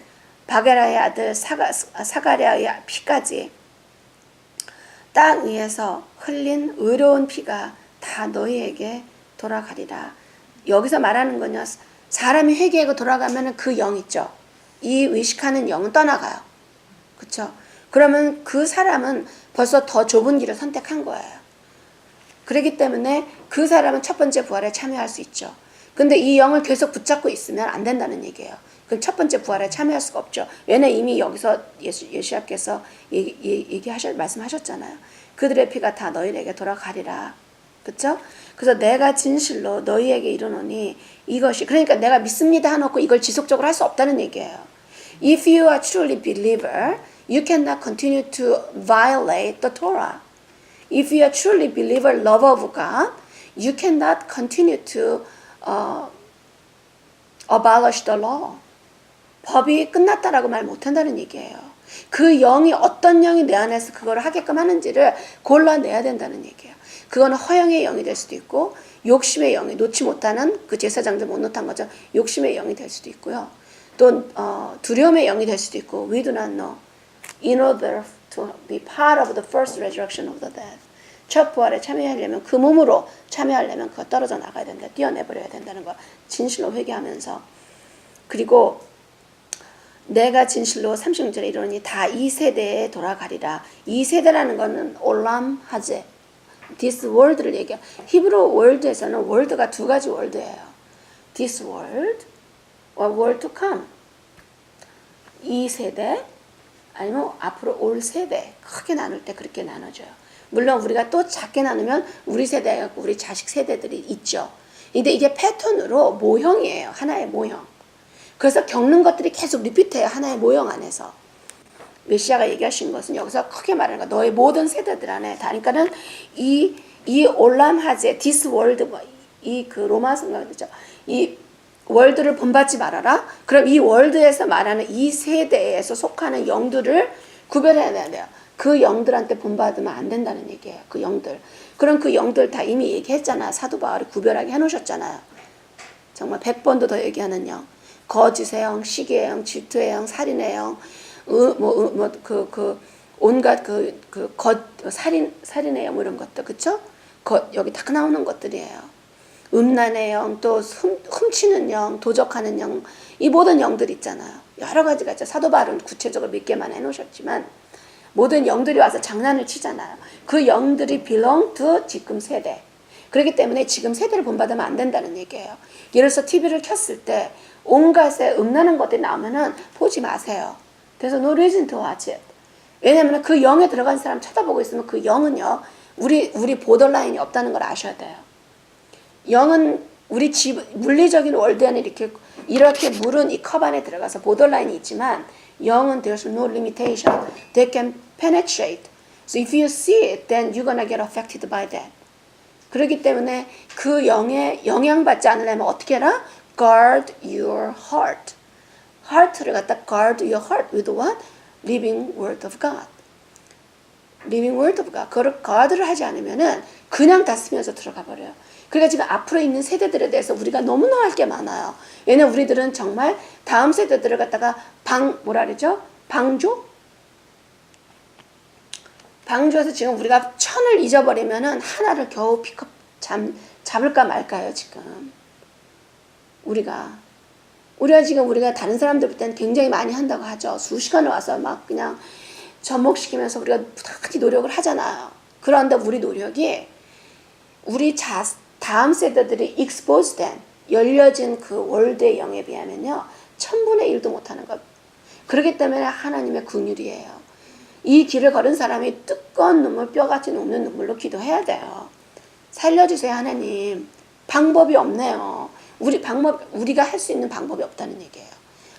바게라의 아들 사가랴의 피까지 땅 위에서 흘린 의로운 피가 다 너희에게 돌아가리라. 여기서 말하는 건요. 사람이 회개하고 돌아가면 그 영 있죠. 이 외식하는 영은 떠나가요. 그렇죠? 그러면 그 사람은 벌써 더 좁은 길을 선택한 거예요. 그렇기 때문에 그 사람은 첫 번째 부활에 참여할 수 있죠. 근데 이 영을 계속 붙잡고 있으면 안 된다는 얘기예요. 그럼 첫 번째 부활에 참여할 수가 없죠. 왜냐 이미 여기서 예수님께서 말씀하셨잖아요. 그들의 피가 다 너희에게 돌아가리라. 그렇죠? 그래서 내가 진실로 너희에게 이르노니 이것이 그러니까 내가 믿습니다 해놓고 이걸 지속적으로 할 수 없다는 얘기예요. If you are truly believer, you cannot continue to violate the Torah. If you are truly believer, lover of God, you cannot continue to abolish the law. 법이 끝났다라고 말 못한다는 얘기예요. 그 영이 어떤 영이 내 안에서 그걸 하게끔 하는지를 골라내야 된다는 얘기예요. 그거는 허영의 영이 될 수도 있고 욕심의 영이 놓지 못하는 그 제사장들 못 놓던 거죠. 욕심의 영이 될 수도 있고요. 또 두려움의 영이 될 수도 있고 we do not know in order to be part of the first resurrection of the dead. 첫 부활에 참여하려면 그 몸으로 참여하려면 그거 떨어져 나가야 된다. 띄어내버려야 된다는 거 진실로 회개하면서 그리고 내가 진실로 36절에 이르노니 다 이 세대에 돌아가리라. 이 세대라는 거는 올람 하제 this world를 얘기해요. 히브리 월드에서는 월드가 두 가지 월드예요. this world or world to come. 이 세대 아니면 앞으로 올 세대 크게 나눌 때 그렇게 나눠져요. 물론 우리가 또 작게 나누면 우리 세대하고 우리 자식 세대들이 있죠. 근데 이게 패턴으로 모형이에요. 하나의 모형. 그래서 겪는 것들이 계속 리피트해요. 하나의 모형 안에서. 메시아가 얘기하신 것은 여기서 크게 말하는 거야. 너의 모든 세대들 안에. 그러니까는 이 올람하제, 디스 월드, 이 그 로마서가 되죠. 이 월드를 본받지 말아라. 그럼 이 월드에서 말하는 이 세대에서 속하는 영들을 구별해야 돼요. 그 영들한테 본받으면 안 된다는 얘기예요. 그 영들. 그럼 그 영들 다 이미 얘기했잖아. 사도 바울이 구별하게 해놓으셨잖아요. 정말 100번도 더 얘기하는 영. 거짓의 영, 시기의 영, 질투의 영, 살인의 영, 온갖 살인의 영 이런 것들, 그쵸? 여기 다 나오는 것들이에요. 음란의 영, 또 훔치는 영, 도적하는 영, 이 모든 영들 있잖아요. 여러 가지가 있죠. 사도 바울은 구체적으로 몇 개만 해놓으셨지만 모든 영들이 와서 장난을 치잖아요. 그 영들이 belong to 지금 세대. 그렇기 때문에 지금 세대를 본받으면 안 된다는 얘기예요. 예를 들어서 TV를 켰을 때 온갖에 음란한 것들이 나오면은 보지 마세요. 그래서 no reason to watch it. 왜냐면 그 영에 들어간 사람 쳐다보고 있으면 그 영은요, 우리 보더라인이 없다는 걸 아셔야 돼요. 영은 우리 물리적인 월드 안에 이렇게 물은 이 컵 안에 들어가서 보더라인이 있지만 영은 there's no limitation. They can penetrate. So if you see it, then you're gonna get affected by that. 그렇기 때문에 그 영에 영향받지 않으려면 어떻게 해라? Guard your heart. heart를 갖다 guard your heart with what? Living word of God. Living word of God. 그걸 guard를 하지 않으면은 그냥 다 쓰면서 들어가 버려요. 그러니까 지금 앞으로 있는 세대들에 대해서 우리가 너무나 할 게 많아요. 왜냐면 우리들은 정말 다음 세대들을 갖다가 방주에서 지금 우리가 천을 잊어버리면은 하나를 겨우 잡을까 말까요, 지금. 우리가 지금 우리가 다른 사람들 볼 때는 굉장히 많이 한다고 하죠. 수시간을 와서 막 그냥 접목시키면서 우리가 부단히 노력을 하잖아요. 그런데 우리 노력이 우리 다음 세대들이 exposed 된 열려진 그 월드의 영에 비하면요 1000분의 1도 못하는 것. 그렇기 때문에 하나님의 긍휼이에요. 이 길을 걸은 사람이 뜨거운 눈물, 뼈같이 녹는 눈물로 기도해야 돼요. 살려주세요 하나님. 방법이 없네요. 우리가 할 수 있는 방법이 없다는 얘기예요.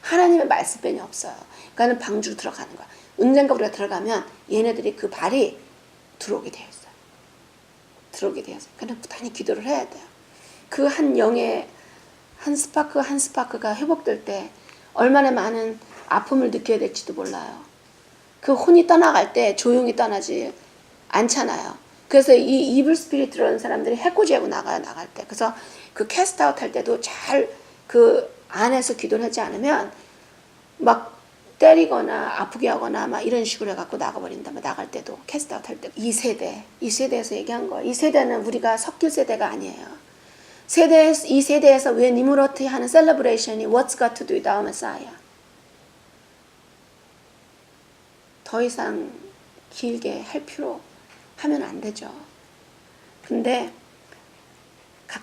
하나님의 말씀뿐이 없어요. 그러니까 방주로 들어가는 거야. 언젠가 우리가 들어가면 얘네들이 그 발이 들어오게 되어 있어요. 그냥 부단히 기도를 해야 돼요. 그 한 영의 한 스파크가 회복될 때 얼마나 많은 아픔을 느껴야 될지도 몰라요. 그 혼이 떠나갈 때 조용히 떠나지 않잖아요. 그래서 이 이블 스피릿 들어오는 사람들이 해코지하고 나갈 때. 그래서 그 캐스트아웃 할 때도 잘 그 안에서 기도를 하지 않으면 막 때리거나 아프게 하거나 막 이런 식으로 해갖고 나가버린다. 나갈 때도 캐스트아웃 할 때. 이 세대에서 얘기한 거예요. 이 세대는 우리가 섞일 세대가 아니에요. 이 세대에서 왜 니무로트 하는 셀러브레이션이 What's got to do with our Messiah? 더 이상 길게 할 필요 하면 안 되죠. 근데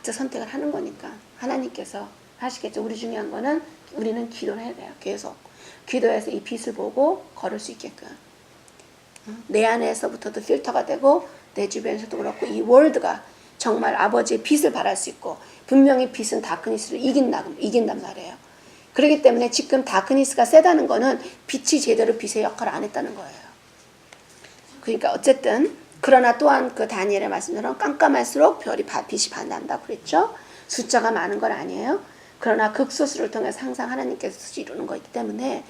각자 선택을 하는 거니까 하나님께서 하시겠죠. 우리 중요한 거는 우리는 기도를 해야 돼요. 계속 기도해서 이 빛을 보고 걸을 수 있게끔 내 안에서부터도 필터가 되고 내 주변에서도 그렇고 이 월드가 정말 아버지의 빛을 발할 수 있고 분명히 빛은 다크니스를 이긴단 말이에요. 그렇기 때문에 지금 다크니스가 세다는 거는 빛이 제대로 빛의 역할을 안 했다는 거예요. 그러니까 어쨌든 그러나 또한 그 다니엘의 말씀처럼 깜깜할수록 빛이 반난다고 그랬죠. 숫자가 많은 건 아니에요. 그러나 극소수를 통해서 항상 하나님께서 이루는 거기 때문에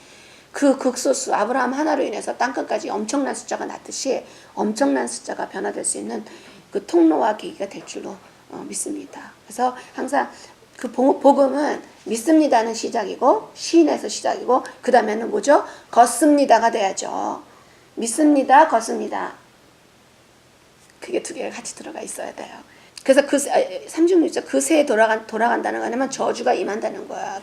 그 극소수 아브라함 하나로 인해서 땅끝까지 엄청난 숫자가 났듯이 엄청난 숫자가 변화될 수 있는 그 통로와 계기가 될 줄로 믿습니다. 그래서 항상 그 복음은 믿습니다는 시작이고 시인에서 시작이고 그 다음에는 뭐죠? 걷습니다가 돼야죠. 믿습니다, 걷습니다. 그게 두 개가 같이 들어가 있어야 돼요. 그래서 그 36절 그 새에 돌아간다는 거냐면 저주가 임한다는 거야.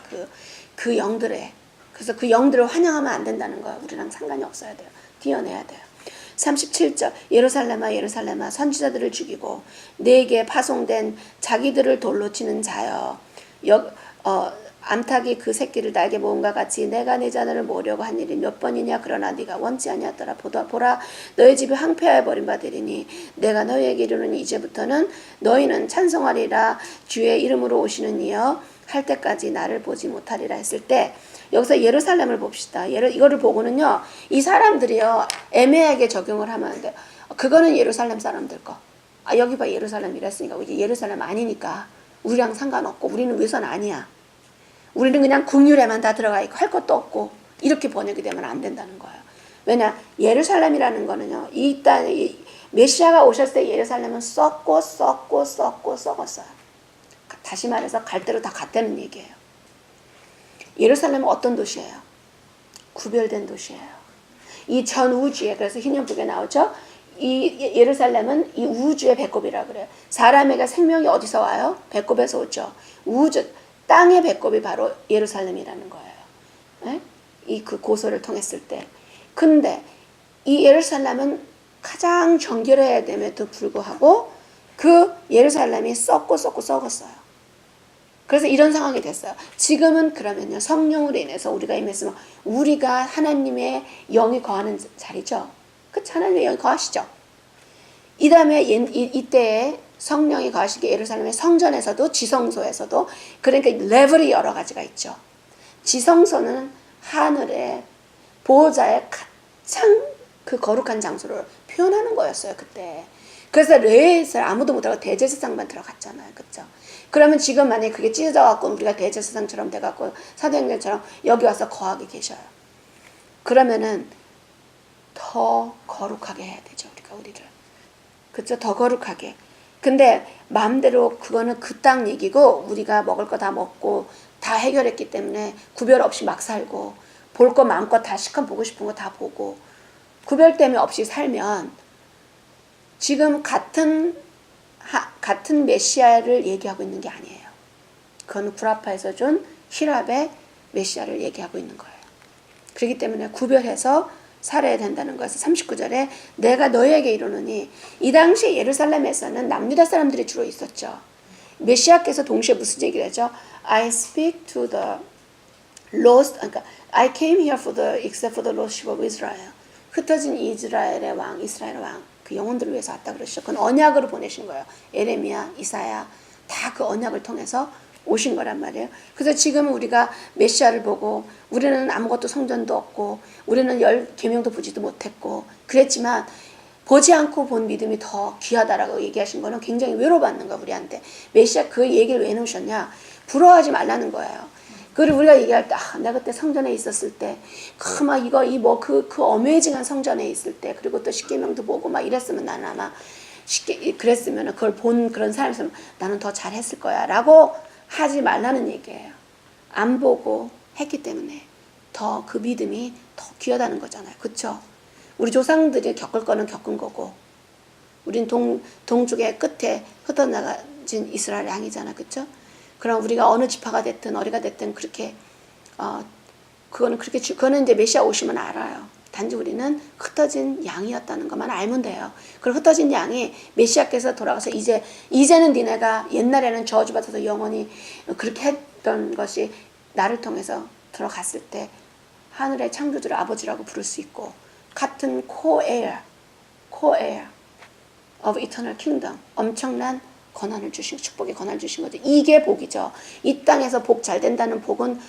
그 영들에. 그래서 그 영들을 환영하면 안 된다는 거야. 우리랑 상관이 없어야 돼요. 띄어내야 돼요. 37절 예루살렘아 예루살렘아 선지자들을 죽이고 네게 파송된 자기들을 돌로 치는 자여 암탉이 그 새끼를 날개 모음과 같이 내가 내 자녀를 모으려고 한 일이 몇 번이냐 그러나 네가 원치 아니하더라. 보라 너희 집이 황폐하여 버림받으리니 내가 너희에게 이르노니 이제부터는 너희는 찬송하리라. 주의 이름으로 오시는 이여 할 때까지 나를 보지 못하리라 했을 때 여기서 예루살렘을 봅시다. 이거를 보고는요 이 사람들이요 애매하게 적용을 하면 안 돼요. 그거는 예루살렘 사람들 거. 여기 봐 예루살렘 이랬으니까 이게 예루살렘 아니니까 우리랑 상관없고 우리는 위선 아니야. 우리는 그냥 국률에만 다 들어가 있고 할 것도 없고 이렇게 번역이 되면 안 된다는 거예요. 왜냐 예루살렘이라는 거는요 이 메시아가 오셨을 때 예루살렘은 썩었어요. 다시 말해서 갈 대로 다 갔다는 얘기예요. 예루살렘은 어떤 도시예요? 구별된 도시예요. 이 전 우주에 그래서 흰연북에 나오죠. 이 예루살렘은 이 우주의 배꼽이라 그래요. 사람에게 생명이 어디서 와요? 배꼽에서 오죠. 우주 땅의 배꼽이 바로 예루살렘이라는 거예요. 네? 이 그 고소를 통했을 때. 근데 이 예루살렘은 가장 정결해야 됨에도 불구하고 그 예루살렘이 썩었어요. 그래서 이런 상황이 됐어요. 지금은 그러면요 성령으로 인해서 우리가 임했으면 우리가 하나님의 영이 거하는 자리죠. 그렇죠? 하나님의 영이 거하시죠. 이 다음에 이때에 성령이 거하시게 예루살렘의 성전에서도 지성소에서도 그러니까 레벨이 여러 가지가 있죠. 지성소는 하늘의 보호자의 가장 그 거룩한 장소를 표현하는 거였어요 그때. 그래서 레에서 아무도 못 들어가 대제사장만 들어갔잖아요. 그렇죠? 그러면 지금 만약에 그게 찢어져 갖고 우리가 대제사장처럼 돼 갖고 사도행전처럼 여기 와서 거하게 계셔요. 그러면은 더 거룩하게 해야 되죠. 우리를. 그렇죠? 더 거룩하게. 근데 마음대로 그거는 그 땅 얘기고 우리가 먹을 거 다 먹고 다 해결했기 때문에 구별 없이 막 살고 볼 거 마음껏 다 시컷 보고 싶은 거 다 보고 구별됨이 없이 살면 지금 같은 메시아를 얘기하고 있는 게 아니에요. 그건 구라파에서 준 히랍의 메시아를 얘기하고 있는 거예요. 그렇기 때문에 구별해서 살아야 된다는 것을 39절에 내가 너희에게 이르노니 이 당시 예루살렘에서는 남유다 사람들이 주로 있었죠. 메시아께서 동시에 무슨 얘기를 하죠? I speak to the lost, 그러니까 I came here for the except for the lost sheep of Israel. 흩어진 이스라엘의 왕, 이스라엘의 왕, 그 영혼들을 위해서 왔다 그러시죠. 그건 언약으로 보내신 거예요. 에레미야, 이사야 다 그 언약을 통해서 오신 거란 말이에요. 그래서 지금 우리가 메시아를 보고 우리는 아무것도 성전도 없고 우리는 10계명도 보지도 못했고 그랬지만 보지 않고 본 믿음이 더 귀하다라고 얘기하신 거는 굉장히 위로받는 거예요. 우리한테. 메시아 그 얘기를 왜 놓으셨냐? 부러워하지 말라는 거예요. 그리고 우리가 얘기할 때 내가 그때 성전에 있었을 때 그 어메이징한 성전에 있을 때 그리고 또 십계명도 보고 막 이랬으면 나는 아마 그랬으면 그걸 본 그런 사람이었으면 나는 더 잘했을 거야 라고 하지 말라는 얘기예요. 안 보고 했기 때문에 더 그 믿음이 더 귀하다는 거잖아요. 그렇죠? 우리 조상들이 겪을 거는 겪은 거고 우린 동쪽의 끝에 흩어나가진 이스라엘 양이잖아. 그렇죠? 그럼 우리가 어느 지파가 됐든 어디가 됐든 그렇게 그거는 이제 메시아 오시면 알아요. 단지 우리는 흩어진 양이었다는 것만 알면 돼요. 그리고 흩어진 양이 메시아께서 돌아가서 이제는 니네가 옛날에는 저주받아서 영원히 그렇게 했던 것이 나를 통해서 들어갔을 때 하늘의 창조주를 아버지라고 부를 수 있고 같은 co-heir of eternal kingdom 엄청난 권한을 주신 축복의 권한을 주신 거죠. 이게 복이죠. 이 땅에서 복 잘 된다는 복은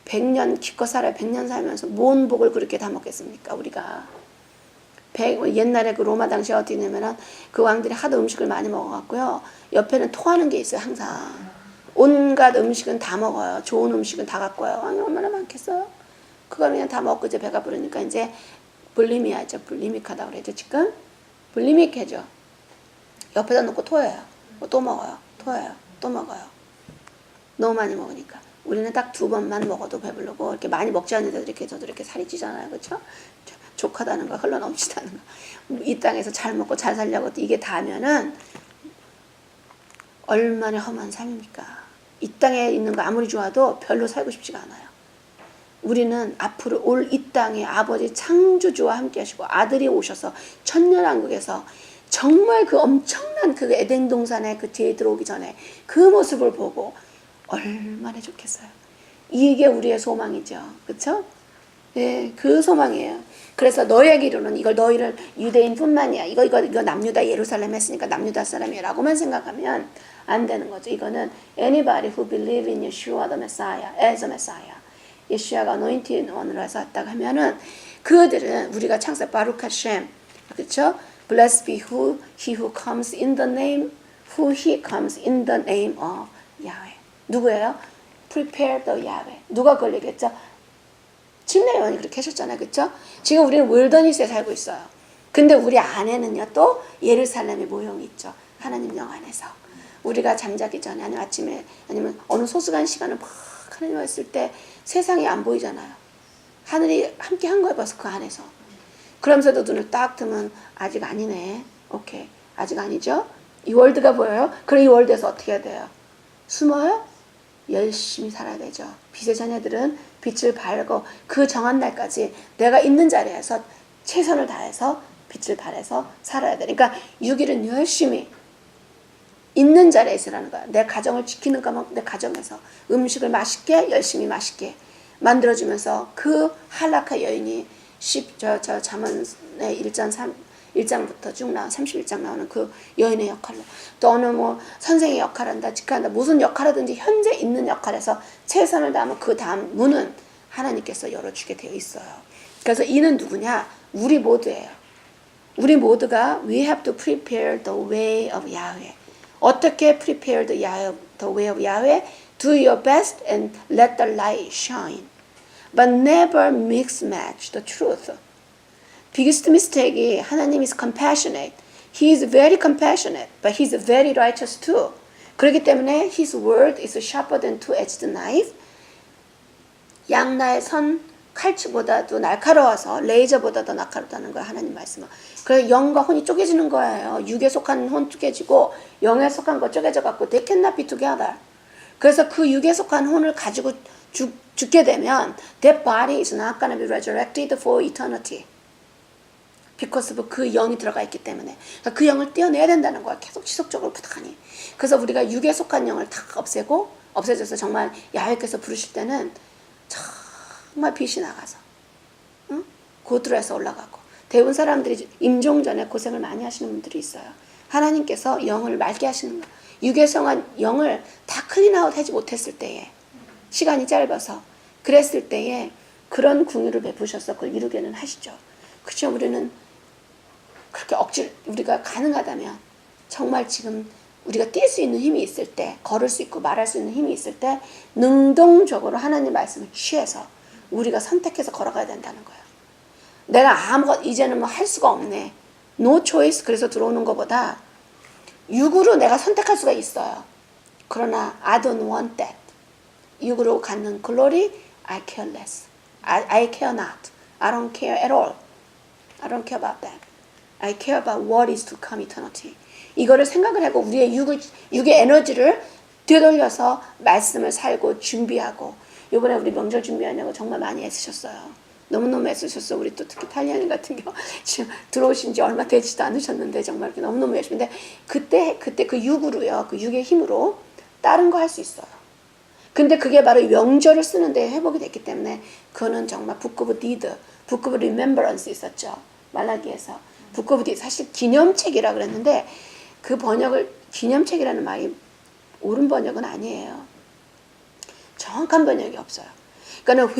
100년 기껏 살아요. 100년 살면서 뭔 복을 그렇게 다 먹겠습니까? 우리가 옛날에 그 로마 당시에 어떻게 냐면은 그 왕들이 하도 음식을 많이 먹어갖고요. 옆에는 토하는 게 있어요. 항상 온갖 음식은 다 먹어요. 좋은 음식은 다 갖고 와요. 왕이 얼마나 많겠어요? 그걸 그냥 다 먹고 이제 배가 부르니까 이제 불리미아죠. 불리믹하다고 그러죠. 지금 불리믹해죠. 옆에다 놓고 토해요. 또 먹어요. 토해요. 또 먹어요. 너무 많이 먹으니까. 우리는 딱 2번만 먹어도 배부르고 이렇게 많이 먹지 않는데도 이렇게 저도 이렇게 살이 찌잖아요. 그렇죠? 족하다는 거, 흘러넘치다는 거. 이 땅에서 잘 먹고 잘 살려고 이게 다면은 얼마나 험한 삶입니까? 이 땅에 있는 거 아무리 좋아도 별로 살고 싶지가 않아요. 우리는 앞으로 올 이 땅에 아버지 창조주와 함께 하시고 아들이 오셔서 천년왕국에서 정말 그 엄청난 그 에덴 동산에 그 뒤에 들어오기 전에 그 모습을 보고 얼마나 좋겠어요. 이게 우리의 소망이죠. 그렇죠? 네, 그 소망이에요. 그래서 너희에게 이르는 이걸 너희를 유대인뿐만이야. 이거 남유다 예루살렘 했으니까 남유다 사람이라고만 생각하면 안 되는 거죠. 이거는 anybody who believe in Yeshua the Messiah as a Messiah. 예수야가 anointed one으로 해서 왔다고 하면은 그들은 우리가 창세 바룩 하셴 그렇죠? Blessed be he who comes in the name of Yahweh. 누구예요? Prepare the Yahweh. 누가 그걸 얘기했죠? 침례요한이 그렇게 하셨잖아요. 그렇죠? 지금 우리는 윌더니스에 살고 있어요. 근데 우리 안에는요 또 예루살렘의 모형이 있죠. 하나님 영 안에서. 우리가 잠자기 전에 아니면 아침에 아니면 어느 소수간 시간을 막 하나님 있을 때 세상이 안 보이잖아요. 하늘이 함께 한 거예요. 벌써 그 안에서. 그러면서도 눈을 딱 뜨면 아직 아니네. 오케이. 아직 아니죠? 이 월드가 보여요? 그럼 이 월드에서 어떻게 해야 돼요? 숨어요? 열심히 살아야 되죠. 빛의 자녀들은 빛을 발고 그 정한 날까지 내가 있는 자리에서 최선을 다해서 빛을 발해서 살아야 돼. 그러니까 6일은 열심히 있는 자리에 있으라는 거야. 내 가정을 지키는 거면 내 가정에서 음식을 맛있게 열심히 맛있게 만들어주면서 그 할라카 여인이 잠언의 1장부터 쭉 나와 31장 나오는 그 여인의 역할로 또 어느 뭐 선생의 역할한다 직한다 무슨 역할하든지 현재 있는 역할에서 최선을 다하면 그 다음 문은 하나님께서 열어주게 되어 있어요. 그래서 이는 누구냐? 우리 모두예요. 우리 모두가 we have to prepare the way of Yahweh. 어떻게 prepare the way of Yahweh? Do your best and let the light shine. But never mix match the truth. biggest mistake이 하나님 is compassionate. He is very compassionate, but he is very righteous too. 그렇기 때문에 his word is sharper than two-edged knife. 양나의 선 칼치보다도 날카로워서 레이저보다도 날카롭다는 거예요. 하나님 말씀은. 그래서 영과 혼이 쪼개지는 거예요. 육에 속한 혼 쪼개지고 영에 속한 거 쪼개져갖고 they cannot be together. 그래서 그 육에 속한 혼을 가지고 죽게 되면 that body is not going to be resurrected for eternity. because of 그 영이 들어가 있기 때문에 그러니까 그 영을 떼어내야 된다는 거야. 계속 지속적으로 부탁하니. 그래서 우리가 육에 속한 영을 다 없애줘서 정말 야훼께서 부르실 때는 정말 빛이 나가서 응? 고드로에서 올라가고 대부분 사람들이 임종 전에 고생을 많이 하시는 분들이 있어요. 하나님께서 영을 맑게 하시는 거. 육에 속한 영을 다 클린아웃 하지 못했을 때에 시간이 짧아서 그랬을 때에 그런 궁유를 베푸셔서 그걸 이루게는 하시죠. 그렇죠. 우리는 그렇게 우리가 가능하다면 정말 지금 우리가 뛸 수 있는 힘이 있을 때 걸을 수 있고 말할 수 있는 힘이 있을 때 능동적으로 하나님 말씀을 취해서 우리가 선택해서 걸어가야 된다는 거예요. 내가 이제는 뭐 할 수가 없네. No choice. 그래서 들어오는 것보다 육으로 내가 선택할 수가 있어요. 그러나 I don't want that. 육으로 갖는 glory, I care less. I care not. I don't care at all. I don't care about that. I care about what is to come eternity. 이거를 생각을 하고 우리의 육의 에너지를 되돌려서 말씀을 살고 준비하고 이번에 우리 명절 준비하냐고 정말 많이 애쓰셨어요. 너무너무 애쓰셨어. 우리 또 특히 탈리아님 같은 경우 지금 들어오신 지 얼마 되지도 않으셨는데 정말 이렇게 너무너무 열심히. 근데 그때 그 육으로요. 그 육의 힘으로 다른 거 할 수 있어요. 근데 그게 바로 명절을 쓰는데 회복이 됐기 때문에 그거는 정말 Book of Deed, Book of Remembrance 있었죠. 말라기에서. Book of Deed 사실 기념책이라 그랬는데 그 번역을 기념책이라는 말이 옳은 번역은 아니에요. 정확한 번역이 없어요. 그러니까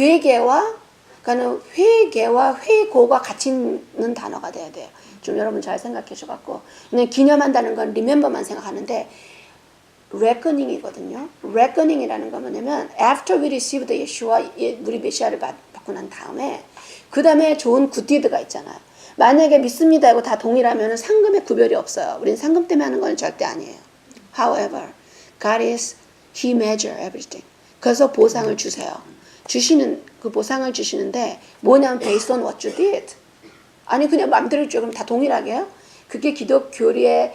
회개와 회고가 같이 있는 단어가 돼야 돼요. 좀 여러분 잘 생각해 주셔갖고. 그냥 기념한다는 건 remember만 생각하는데 reckoning이거든요. reckoning이라는 건 뭐냐면 after we received Yeshua, 우리 메시아를 받고 난 다음에 그 다음에 좋은 굿디드가 있잖아요. 만약에 믿습니다 하고 다 동일하면 상금의 구별이 없어요. 우리는 상금 때문에 하는 건 절대 아니에요. However, God is, He measure everything. 그래서 보상을 주세요. 그 보상을 주시는데 뭐냐면 based on what you did. 아니 그냥 마음대로 줘. 그럼 다 동일하게 해요? 그게 기독교리의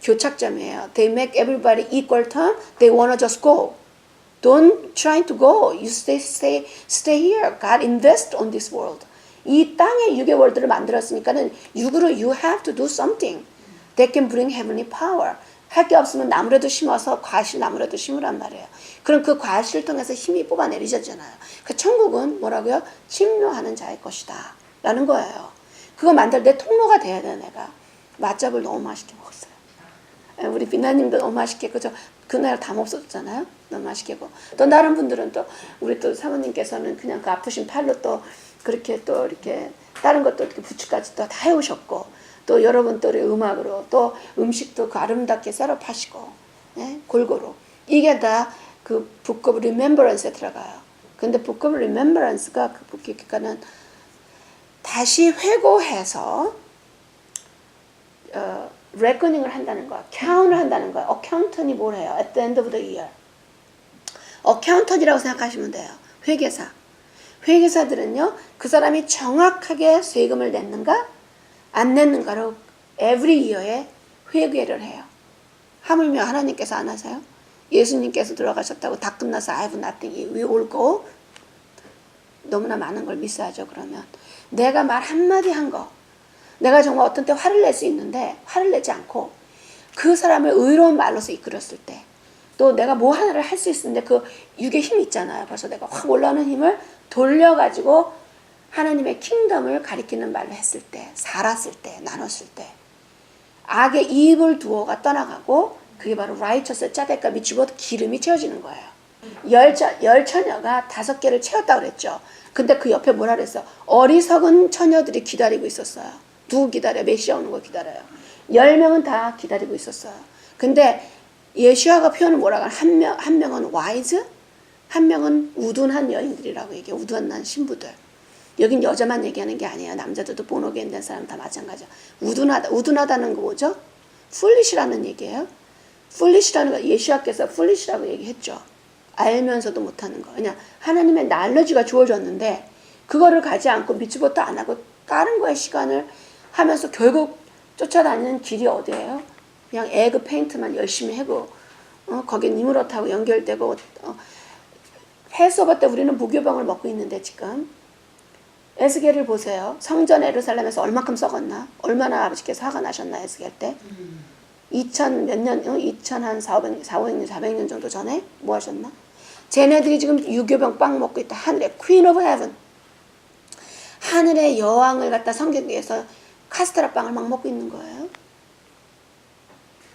교착점이에요. They make everybody equal term. They wanna just go. Don't try to go. You stay here. God invest on this world. 이 땅에 육의 월드를 만들었으니까는 육으로 you have to do something that can bring heavenly power. 할 게 없으면 나무라도 심어서 과실 나무라도 심으란 말이에요. 그럼 그 과실을 통해서 힘이 뽑아내리잖아요. 그 천국은 뭐라고요? 침노하는 자의 것이다. 라는 거예요. 그거 만들 내 통로가 돼야 돼 내가. 맛잡을 너무 맛있게 먹었어요. 우리 빛나님도 너무 맛있게 그저 그날 다 없었잖아요. 너무 맛있게 먹고 또 다른 분들은 또 우리 또 사모님께서는 그냥 그 아프신 팔로 또 그렇게 또 이렇게 다른 것도 이렇게 부추까지 또 다 해오셨고 또 여러분 또 음악으로 또 음식도 그 아름답게 썰어 파시고 네? 골고루 이게 다 그 Book of Remembrance에 들어가요. 근데 Book of Remembrance가 그 그러니까는 다시 회고해서 reckoning을 한다는 거야. count을 한다는 거야. accountant이 뭘 해요? at the end of the year. accountant이라고 생각하시면 돼요. 회계사. 회계사들은요. 그 사람이 정확하게 세금을 냈는가 안 냈는가로 every year에 회계를 해요. 하물며 하나님께서 안 하세요? 예수님께서 들어가셨다고 다 끝나서 I have nothing, we all go. 너무나 많은 걸 미스하죠. 그러면 내가 말 한마디 한 거 내가 정말 어떤 때 화를 낼 수 있는데 화를 내지 않고 그 사람을 의로운 말로서 이끌었을 때 또 내가 뭐 하나를 할 수 있는데 그 육의 힘이 있잖아요. 벌써 내가 확 올라오는 힘을 돌려가지고 하나님의 킹덤을 가리키는 말로 했을 때 살았을 때 나눴을 때 악의 이입을 두어가 떠나가고 그게 바로 righteous 짜대가 미치고 기름이 채워지는 거예요. 열 처녀가 5개를 채웠다고 그랬죠. 근데 그 옆에 뭐라 그랬어? 어리석은 처녀들이 기다리고 있었어요. 누구 기다려? 메시아 오는 거 기다려요. 10명은 다 기다리고 있었어요. 근데 예수아가 표현을 뭐라고 하냐? 한 명은 wise, 한 명은 우둔한 여인들이라고 얘기해요. 우둔한 신부들. 여긴 여자만 얘기하는 게 아니에요. 남자들도 본어게인 된 사람 다 마찬가지야. 우둔하다는 거 뭐죠? foolish라는 얘기예요. foolish라는 거 예수아께서 foolish라고 얘기했죠. 알면서도 못하는 거. 그냥 하나님의 날러지가 주어졌는데 그거를 가지 않고 미치부터 안 하고 다른 거에 시간을 하면서 결국 쫓아다니는 길이 어디예요? 그냥 에그 페인트만 열심히 하고 거기에 니무롯하고 연결되고 패스오버 때 우리는 무교병을 먹고 있는데 지금 에스겔을 보세요. 성전 예루살렘에서 얼마큼 썩었나? 얼마나 아버지께서 화가 나셨나 에스겔 때? 2000 몇 년, 2000 한 400년, 400년 정도 전에 뭐 하셨나? 쟤네들이 지금 유교병 빵 먹고 있다. 하늘의 Queen of Heaven. 하늘의 여왕을 갖다 성경에서 카스테라 빵을 막 먹고 있는 거예요.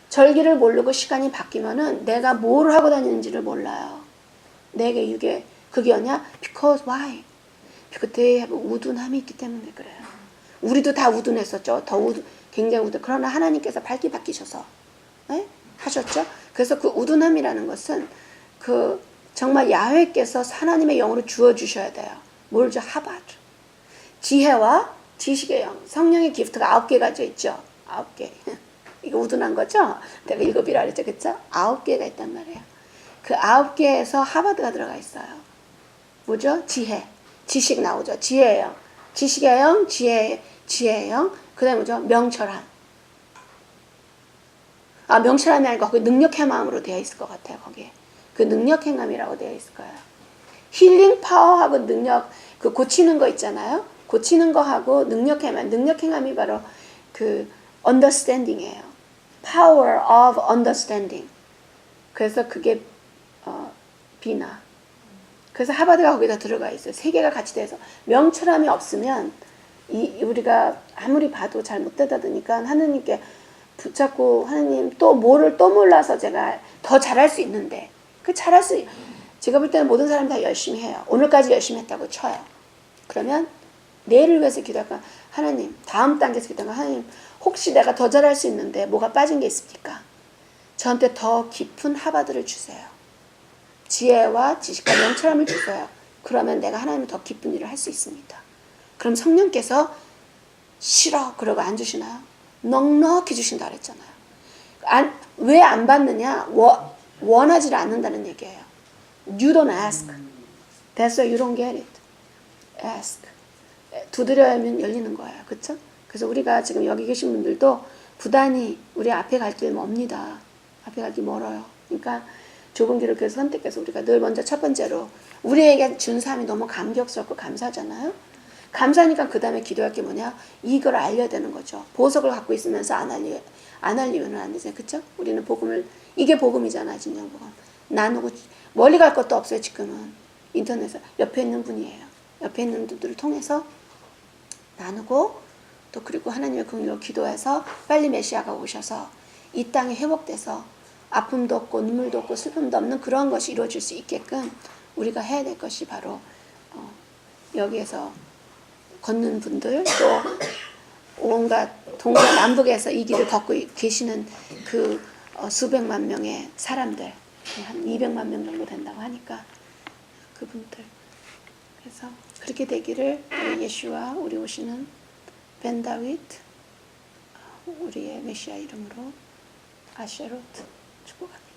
절기를 모르고 시간이 바뀌면은 내가 뭘 하고 다니는지를 몰라요. 내게 이게 그게 뭐냐? Because why? because they have 우둔함이 있기 때문에 그래요. 우리도 다 우둔했었죠. 굉장히 우둔. 그러나 하나님께서 밝게 바뀌셔서 네? 하셨죠. 그래서 그 우둔함이라는 것은 그 정말 야훼께서 하나님의 영으로 주어 주셔야 돼요. 뭘 줘? 하바드. 지혜와 지식의 영. 성령의 기프트가 9개 가져 있죠. 9개. 이거 우둔한 거죠? 내가 7이라 그랬죠. 그쵸? 9개가 있단 말이에요. 그 9개에서 하바드가 들어가 있어요. 뭐죠? 지혜. 지식 나오죠. 지혜의 영. 지식의 영, 지혜의 영. 그 다음에 뭐죠? 명철함. 명철함이 아니고 거기 능력행함으로 되어 있을 것 같아요. 거기에. 그 능력행함이라고 되어 있을 거예요. 힐링 파워하고 능력, 그 고치는 거 있잖아요. 고치는 거하고 능력행함이 바로 그 understanding이에요. Power of understanding. 그래서 그게 비나. 그래서 하버드가 거기다 들어가 있어요. 세 개가 같이 돼서 명철함이 없으면 우리가 아무리 봐도 잘 못 되다보니까 하느님께 붙잡고 하느님 또 뭐를 또 몰라서 제가 더 잘할 수 있는데 제가 볼 때는 모든 사람이 다 열심히 해요. 오늘까지 열심히 했다고 쳐요. 그러면 내일을 위해서 기도할까? 하나님, 다음 단계에서 기도할까? 하나님, 혹시 내가 더 잘할 수 있는데 뭐가 빠진 게 있습니까? 저한테 더 깊은 하바드를 주세요. 지혜와 지식과 명철함을 주세요. 그러면 내가 하나님을 더 깊은 일을 할 수 있습니다. 그럼 성령께서 싫어 그러고 안 주시나요? 넉넉히 주신다 그랬잖아요. 왜 안 받느냐? 원하지를 않는다는 얘기예요. You don't ask. That's why you don't get it. Ask. 두드려야면 열리는 거예요. 그렇죠? 그래서 우리가 지금 여기 계신 분들도 부단히 우리 앞에 갈 길 멉니다. 앞에 갈 길 멀어요. 그러니까 좁은 길을 그래서 선택해서 우리가 늘 먼저 첫 번째로 우리에게 준 삶이 너무 감격스럽고 감사하잖아요. 감사하니까 그 다음에 기도할 게 뭐냐? 이걸 알려야 되는 거죠. 보석을 갖고 있으면서 안 알리면 안 되잖아요. 그렇죠? 우리는 복음을, 이게 복음이잖아요. 진정복음. 나누고 멀리 갈 것도 없어요. 지금은 인터넷에 옆에 있는 분이에요. 옆에 있는 분들을 통해서 나누고 또 그리고 하나님의 긍휼로 기도해서 빨리 메시아가 오셔서 이 땅이 회복돼서 아픔도 없고 눈물도 없고 슬픔도 없는 그런 것이 이루어질 수 있게끔 우리가 해야 될 것이 바로 여기에서 걷는 분들 또 온갖 동서 남북에서 이 길을 걷고 계시는 그 수백만 명의 사람들 한 200만 명 정도 된다고 하니까 그분들 그래서 그렇게 되기를 우리 예수와 우리 오시는 벤 다윗 우리의 메시아 이름으로 아쉐로트 축복합니다.